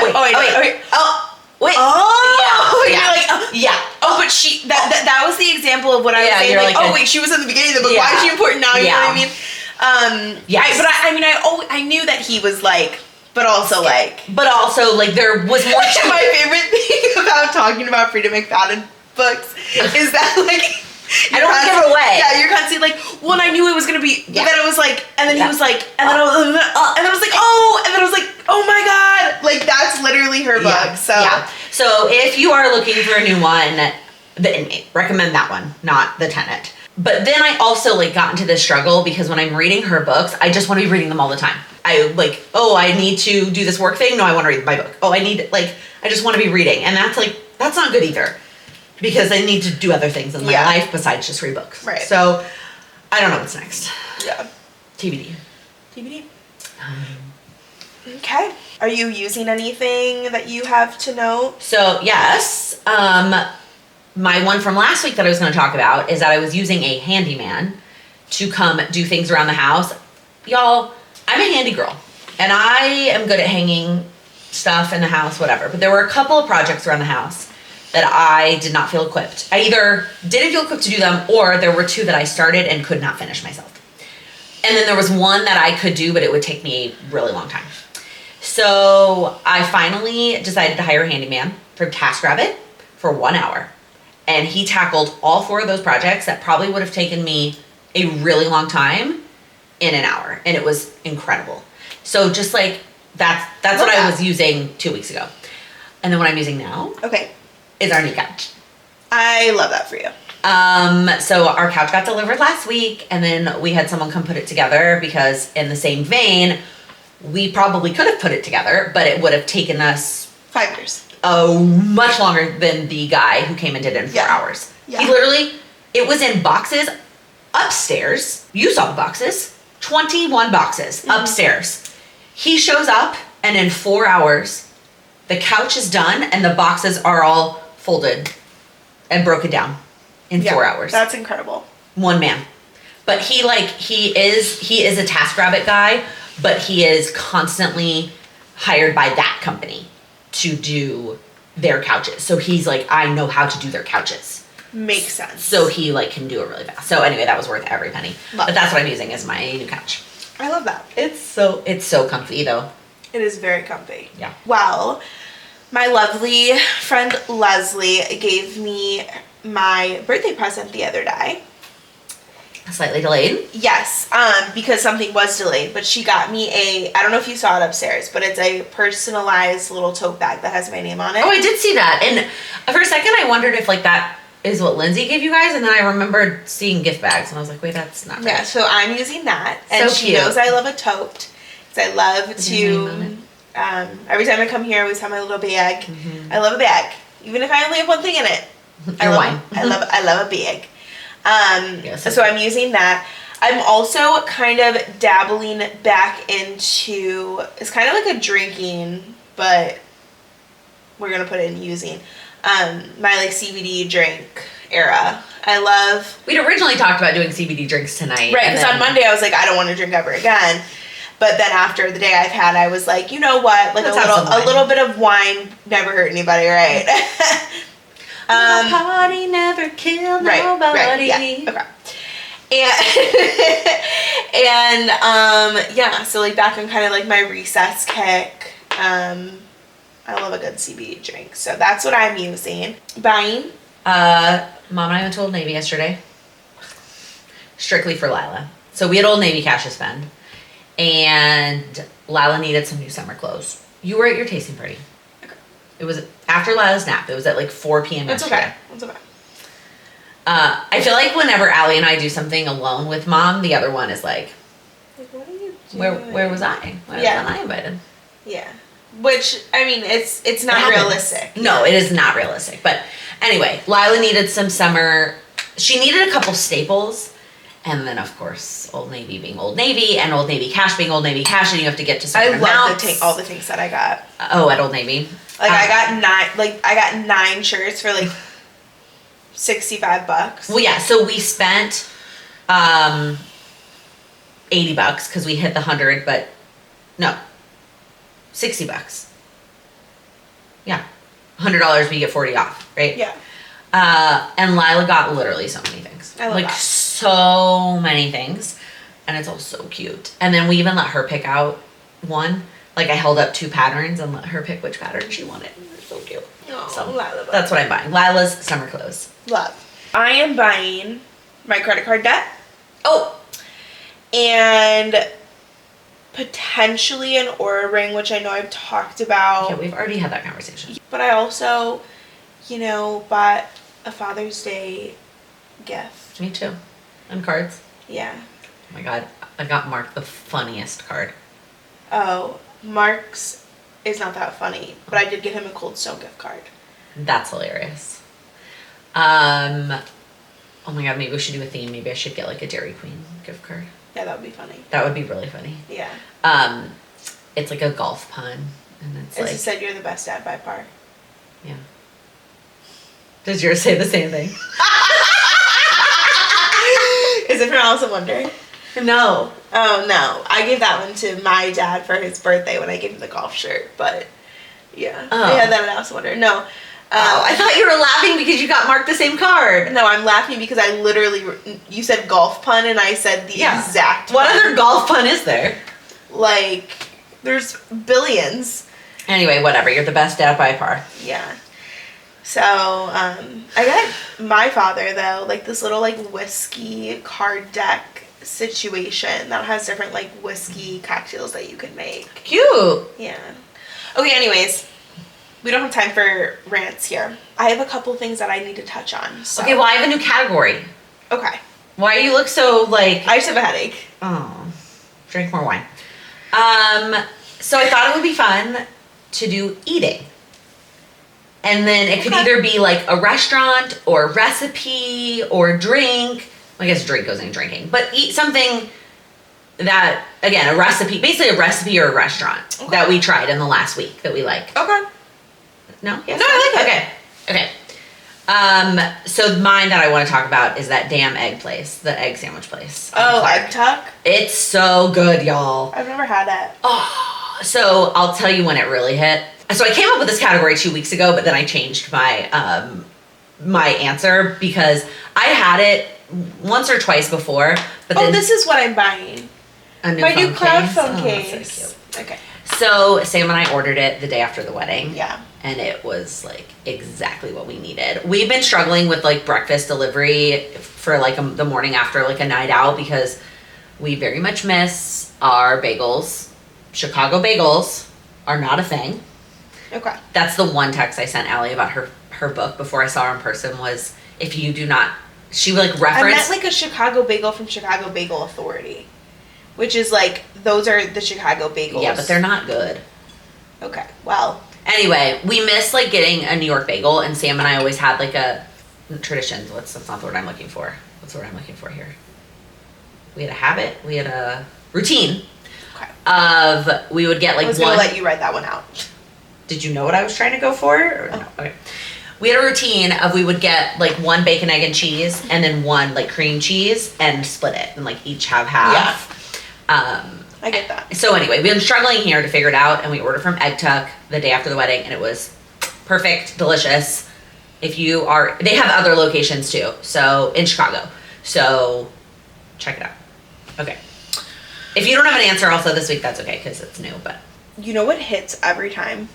You're like, but she, that was the example of what I was saying, like, she was in the beginning of the book, why is she important now, you know what I mean? Yes. I knew that he was like, but also there was more to my favorite thing about talking about Frida McFadden books is that like I don't give it away. Yeah, you're constantly like, well, and I knew it was gonna be, but then it was like, and then he was like, and then I was like, oh my god, like that's literally her book. So So if you are looking for a new one, the Inmate, recommend that one, not the Tenant. But then I also like got into this struggle because when I'm reading her books, I just want to be reading them all the time. I like, oh, I need to do this work thing. No, I want to read my book. Oh, I just want to be reading. And that's not good either because I need to do other things in my life besides just read books. Right. So I don't know what's next. Yeah. TBD. Okay. Are you using anything that you have to note? So yes, my one from last week that I was going to talk about is that I was using a handyman to come do things around the house. Y'all, I'm a handy girl and I am good at hanging stuff in the house, whatever. But there were a couple of projects around the house that I did not feel equipped. I either didn't feel equipped to do them or there were two that I started and could not finish myself. And then there was one that I could do, but it would take me a really long time. So I finally decided to hire a handyman from TaskRabbit for 1 hour. And he tackled all 4 of those projects that probably would have taken me a really long time in an hour. And it was incredible. So just like that's what I was using 2 weeks ago. And then what I'm using now is our new couch. I love that for you. So our couch got delivered last week and then we had someone come put it together because in the same vein, we probably could have put it together, but it would have taken us 5 years. Oh, much longer than the guy who came and did it in 4 hours. Yeah. He literally, it was in boxes upstairs. You saw the boxes. 21 boxes upstairs. He shows up and in 4 hours, the couch is done and the boxes are all folded and broken down in 4 hours. That's incredible. One man. But he is a TaskRabbit guy, but he is constantly hired by that company to do their couches. So he's like, I know how to do their couches. Makes sense. So he can do it really fast. So anyway, that was worth every penny. But that's what I'm using as my new couch. I love that. It's so comfy though. It is very comfy. Yeah. Well, my lovely friend Leslie gave me my birthday present the other day. Slightly delayed. Yes, because something was delayed, but she got me I don't know if you saw it upstairs, but it's a personalized little tote bag that has my name on it. Oh, I did see that. And for a second I wondered if that is what Lindsay gave you guys, and then I remembered seeing gift bags and I was like, wait, that's not right. Yeah, so I'm using that. And she knows I love a tote. Because I love to every time I come here I always have my little bag. Mm-hmm. I love a bag. Even if I only have one thing in it. Your wine. I love a bag. So I'm using that. I'm also kind of dabbling back into, it's kind of like a drinking, but we're going to put it in using, my CBD drink era. We'd originally talked about doing CBD drinks tonight. Right, because on Monday I was like, I don't want to drink ever again. But then after the day I've had, I was like, you know what? A little bit of wine never hurt anybody, right? Party never kill nobody. Right, yeah, okay. So back on kind of my recess kick. I love a good CBD drink, so that's what I'm using. Buying. Mom and I went to Old Navy yesterday, strictly for Lila. So we had Old Navy cash to spend, and Lila needed some new summer clothes. You were at your tasting party. It was after Lila's nap. It was at 4 p.m. yesterday. That's okay. I feel like whenever Allie and I do something alone with Mom, the other one is like, what are you doing? Where was I? Why wasn't I invited? Yeah. Which, I mean, it's not realistic. No, it is not realistic. But anyway, Lila needed some summer. She needed a couple staples. And then, of course, Old Navy being Old Navy and Old Navy Cash being Old Navy Cash, and you have to get to certain amounts. I love all the things that I got. Oh, at Old Navy. I got 9 shirts for $65. Well, yeah. So we spent $80 because we hit the 100, but no, $60. Yeah, $100 we get 40 off, right? Yeah. And Lila got literally so many things. I love that. So many things, and it's all so cute. And then we even let her pick out one. I held up 2 patterns and let her pick which pattern she wanted. They're so cute. Oh, so Lila. that's what I'm buying. Lila's summer clothes. Love. I am buying my credit card debt. Oh. And potentially an Aura ring, which I know I've talked about. Yeah, we've already had that conversation. But I also, bought a Father's Day gift. Me too. And cards. Yeah. Oh my god, I got Mark the funniest card. Oh, Mark's is not that funny, but I did get him a Cold Stone gift card. That's hilarious. Oh my god, maybe we should do a theme. Maybe I should get like a Dairy Queen gift card. Yeah, that would be funny. That would be really funny. Yeah. It's like a golf pun, and it's As like. you said, you're the best dad by far. Yeah. Does yours say the same thing? Is it from Alice in Wonder? No. Oh, no. I gave that one to my dad for his birthday when I gave him the golf shirt, but yeah. Oh. I had that in Alice in Wonder. No. I thought you were laughing because you got Mark the same card. No, I'm laughing because I literally, you said golf pun and I said the exact What pun. other golf pun is there? Like, there's billions. Anyway, whatever. You're the best dad by far. Yeah. So, I got my father, though, like this little, like, whiskey card deck situation that has different, like, whiskey cocktails that you can make. Cute. Yeah. Okay, anyways. We don't have time for rants here. I have a couple things that I need to touch on. So. Okay, well, I have a new category. Okay. Why do you look so, like... I just have a headache. Oh. Drink more wine. So I thought it would be fun to do eating. And then it could either be like a restaurant or recipe or drink. Well, I guess drink goes in drinking. But eat something that, again, a recipe, basically a recipe or a restaurant that we tried in the last week that we like. Okay. No? Yes? No, I like it. Okay. So mine that I want to talk about is that damn egg place, the egg sandwich place. Oh, Egg Tuck? It's so good, y'all. I've never had it. Oh, so I'll tell you when it really hit. So I came up with this category 2 weeks ago, but then I changed my my answer because I had it once or twice before. But then this is what I'm buying. a new My phone new cloud case. phone Oh, case. that's so cute. Okay. So Sam and I ordered it the day after the wedding. Yeah. And it was like exactly what we needed. We've been struggling with like breakfast delivery for like the morning after like a night out because we very much miss our bagels. Chicago bagels are not a thing. Okay. That's the one text I sent Allie about her book before I saw her in person was if you do not, she like I referenced. meant like a Chicago bagel from Chicago Bagel Authority, which is like, those are the Chicago bagels. Yeah, but they're not good. Okay, well. Anyway, we miss like getting a New York bagel, and Sam and I always had like a tradition. That's not the word I'm looking for. What's the word I'm looking for here? We had a habit. We had a routine. Okay. Of we would get like I was one. gonna let you write that one out. Did you know what I was trying to go for? Or no? Okay. We had a routine of we would get like one bacon, egg, and cheese, and then one like cream cheese, and split it, and like each have half. I get that. So anyway, we've been struggling here to figure it out, and we ordered from Egg Tuck the day after the wedding, and it was perfect, delicious. If you are, they have other locations too, so in Chicago. So check it out. Okay. If you don't have an answer also this week, that's okay because it's new. But You know what hits every time?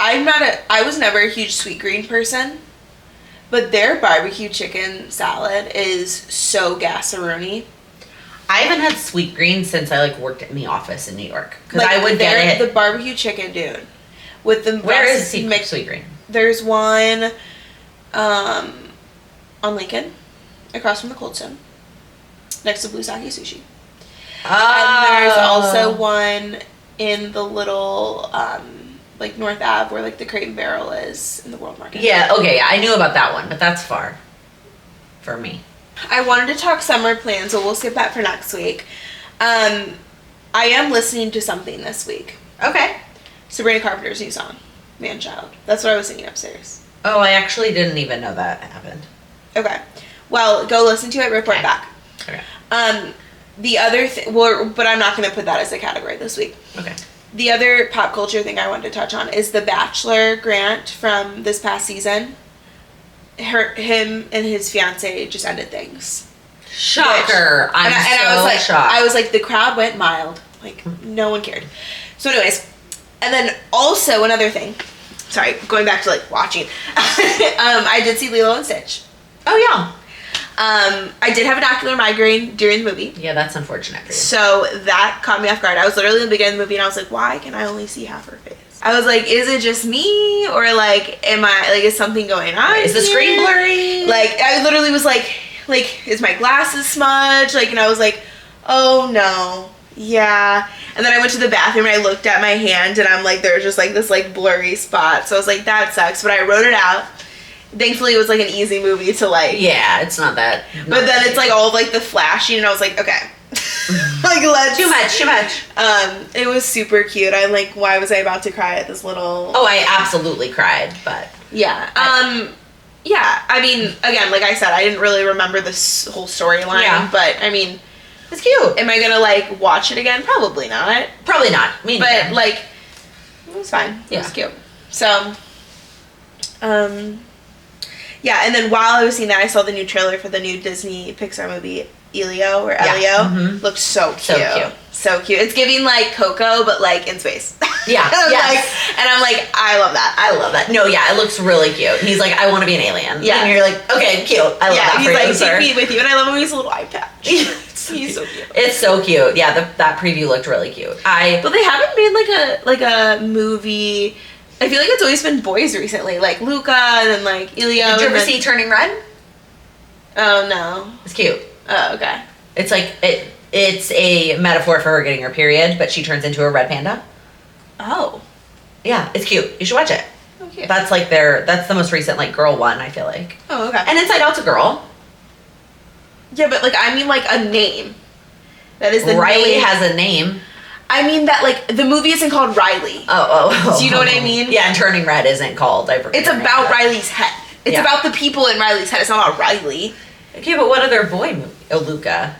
I was never a huge sweet green person, but their barbecue chicken salad is so gassaroni. I haven't had sweet green since I like worked in the office in New York because I would get it. The barbecue chicken, dude. With the Where is mixed sweet green? There's one on Lincoln, across from the Cold Stone, next to Blue Sake Sushi. And there's also one in the little like North Ave where like the Crate and Barrel is in the World Market. Yeah, okay, I knew about that one, but that's far for me. I wanted to talk summer plans, so we'll skip that for next week. I am listening to something this week. Okay. Sabrina Carpenter's new song, Man Child. That's what I was singing upstairs. Oh, I actually didn't even know that happened. Okay. Well, go listen to it, report back. Okay. The other but I'm not going to put that as a category this week. Okay. The other pop culture thing I wanted to touch on is The Bachelor Grant from this past season. Him and his fiance just ended things. Shocker. I was like, shocked. I was like, the crowd went mild. Like, no one cared. So anyways, and then also another thing. Sorry, going back to like watching. I did see Lilo and Stitch. Oh, yeah. I did have an ocular migraine during the movie. Yeah, that's unfortunate for you. So that caught me off guard. I was literally in the beginning of the movie and I was like, why can I only see half her face? I was like, is it just me? Or like, is something going on? Is the screen blurry? Like, I literally was like, is my glasses smudged? Like, and I was like, oh no. Yeah. And then I went to the bathroom and I looked at my hand and I'm like, there's just like this like blurry spot. So I was like, that sucks. But I wrote it out. Thankfully, it was like an easy movie to like. Yeah, it's not that. But then it's like all of like the flashing, and I was like, okay, like let's. Too much. It was super cute. I'm like, why was I about to cry at this little? Oh, I absolutely cried, but. Yeah. Yeah. I mean, again, like I said, I didn't really remember this whole storyline. Yeah. But I mean, it's cute. Am I gonna like watch it again? Probably not. Probably not. Me neither. But like, it was fine. Yeah. It was cute. So, yeah, and then while I was seeing that, I saw the new trailer for the new Disney Pixar movie, Elio. Looks so cute. So cute. It's giving like Coco, but like in space. Yeah. Yes. And I'm like, I love that. I love that. No, yeah, it looks really cute. He's like, I want to be an alien. Yeah. And you're like, okay, cute. I love that for you, he's like, take me with you. And I love him. He's a little eye patch. He's so cute. It's so cute. Yeah, that preview looked really cute. But they haven't made like a movie. I feel like it's always been boys recently, like Luca and then like Elio. Did you ever see Turning Red? Oh no. It's cute. Oh, okay. It's like it's a metaphor for her getting her period, but she turns into a red panda. Oh. Yeah, it's cute. You should watch it. Okay. That's like that's the most recent like girl one, I feel like. Oh, okay. And Inside Out's a girl. Yeah, but like I mean like a name. That is the Riley has a name. I mean that like the movie isn't called Riley. Oh. Do you know what I mean? Yeah, and Turning Red isn't called. It's about Riley's head. It's about the people in Riley's head. It's not about Riley. Okay, but what other boy movie? Oh, Luca.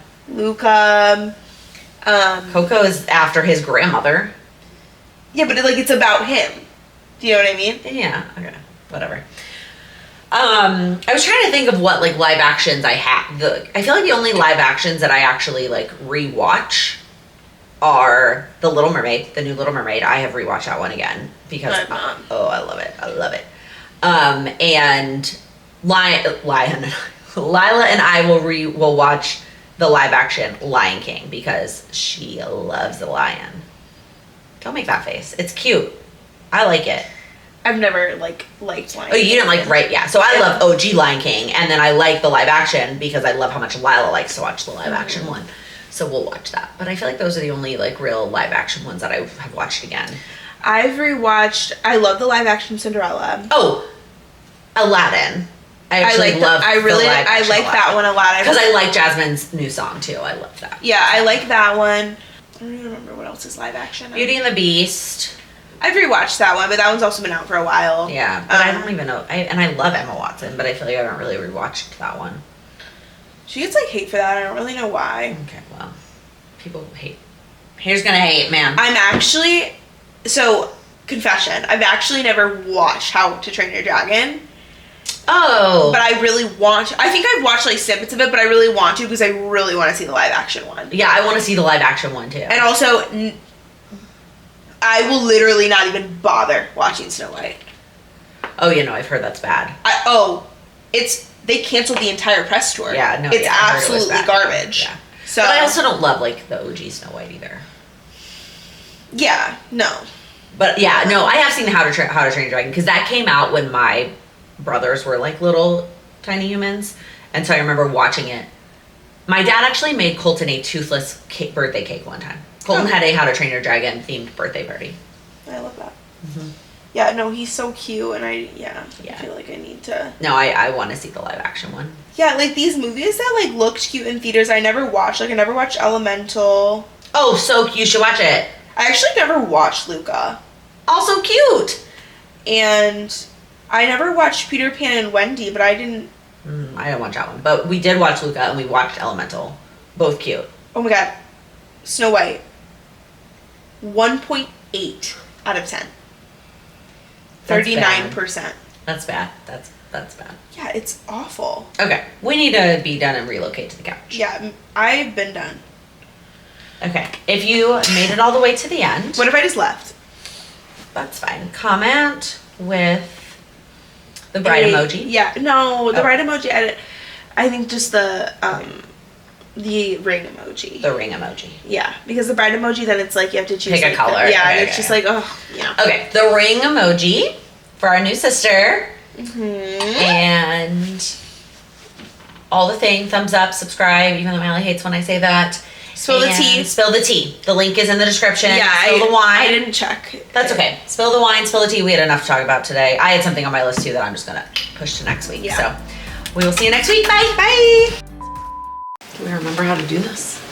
Coco is after his grandmother. Yeah, but it's about him. Do you know what I mean? Yeah. Okay. Whatever. I was trying to think of what like live actions I have. I feel like the only live actions that I actually like rewatch are The Little Mermaid, the new Little Mermaid. I have rewatched that one again because I love it. I love it. And Lila and I will watch the live action Lion King because she loves the lion. Don't make that face. It's cute. I like it. I've never liked Lion King. Oh, you didn't like, right? Yeah. So I love OG Lion King, and then I like the live action because I love how much Lila likes to watch the live action one. So we'll watch that. But I feel like those are the only like real live action ones that I have watched again. I've rewatched. I love the live action Cinderella. Oh, Aladdin. I like that one a lot because I like Jasmine's new song too. I love that. Yeah, I like that one. I don't even remember what else is live action. Beauty and the Beast. I've rewatched that one, but that one's also been out for a while. Yeah, but I don't even know. And I love Emma Watson, but I feel like I haven't really rewatched that one. She gets like hate for that. I don't really know why. Okay, well, people hate. Haters gonna hate, man. I'm actually confession. I've actually never watched How to Train Your Dragon. Oh. But I really want to. I think I've watched like snippets of it, but I really want to because I really want to see the live action one. Yeah, I want to see the live action one too. And also, I will literally not even bother watching Snow White. Oh, I've heard that's bad. They canceled the entire press tour. Yeah, no, it's absolutely garbage. Yeah. So, but I also don't love like the OG Snow White either. Yeah, no. But yeah, no, I have seen How to Train Your Dragon because that came out when my brothers were like little tiny humans, and so I remember watching it. My dad actually made Colton a toothless birthday cake one time. Colton had a How to Train Your Dragon themed birthday party. I love that. Mm-hmm. Yeah, no, he's so cute, and I feel like I need to. No, I want to see the live action one. Yeah, like these movies that like looked cute in theaters, I never watched. Like I never watched Elemental. Oh, so you should watch it. I actually never watched Luca. Also cute. And I never watched Peter Pan and Wendy, but I didn't. I didn't watch that one, but we did watch Luca and we watched Elemental. Both cute. Oh my god, Snow White. 1.8 out of 10. 39%. That's bad. That's bad. Yeah, it's awful. Okay, we need to be done and relocate to the couch. Yeah, I've been done. Okay, if you made it all the way to the end. What if I just left? That's fine. Comment with the bride emoji. Yeah, no, the bride emoji. I think just the ring emoji. The ring emoji. Yeah, because the bride emoji, then it's like you have to choose Pick a like, color. Yeah, Okay, and it's just like, oh, yeah. Okay, the ring emoji for our new sister. Mm-hmm. And all the thing, thumbs up, subscribe, even though Allie hates when I say that. Spill the tea. Spill the tea. The link is in the description. Yeah, Spill the wine. I didn't check. That's okay. Spill the wine, spill the tea. We had enough to talk about today. I had something on my list too that I'm just gonna push to next week. Yeah. So we will see you next week. Bye. Bye. Do we remember how to do this?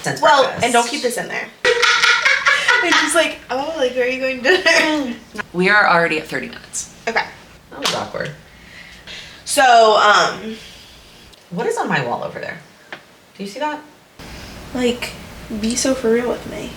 Since Well, breakfast. and don't keep this in there. And she's like, oh, like, where are you going to? We are already at 30 minutes. Okay. That was awkward. So, What is on my wall over there? Do you see that? like, be so for real with me.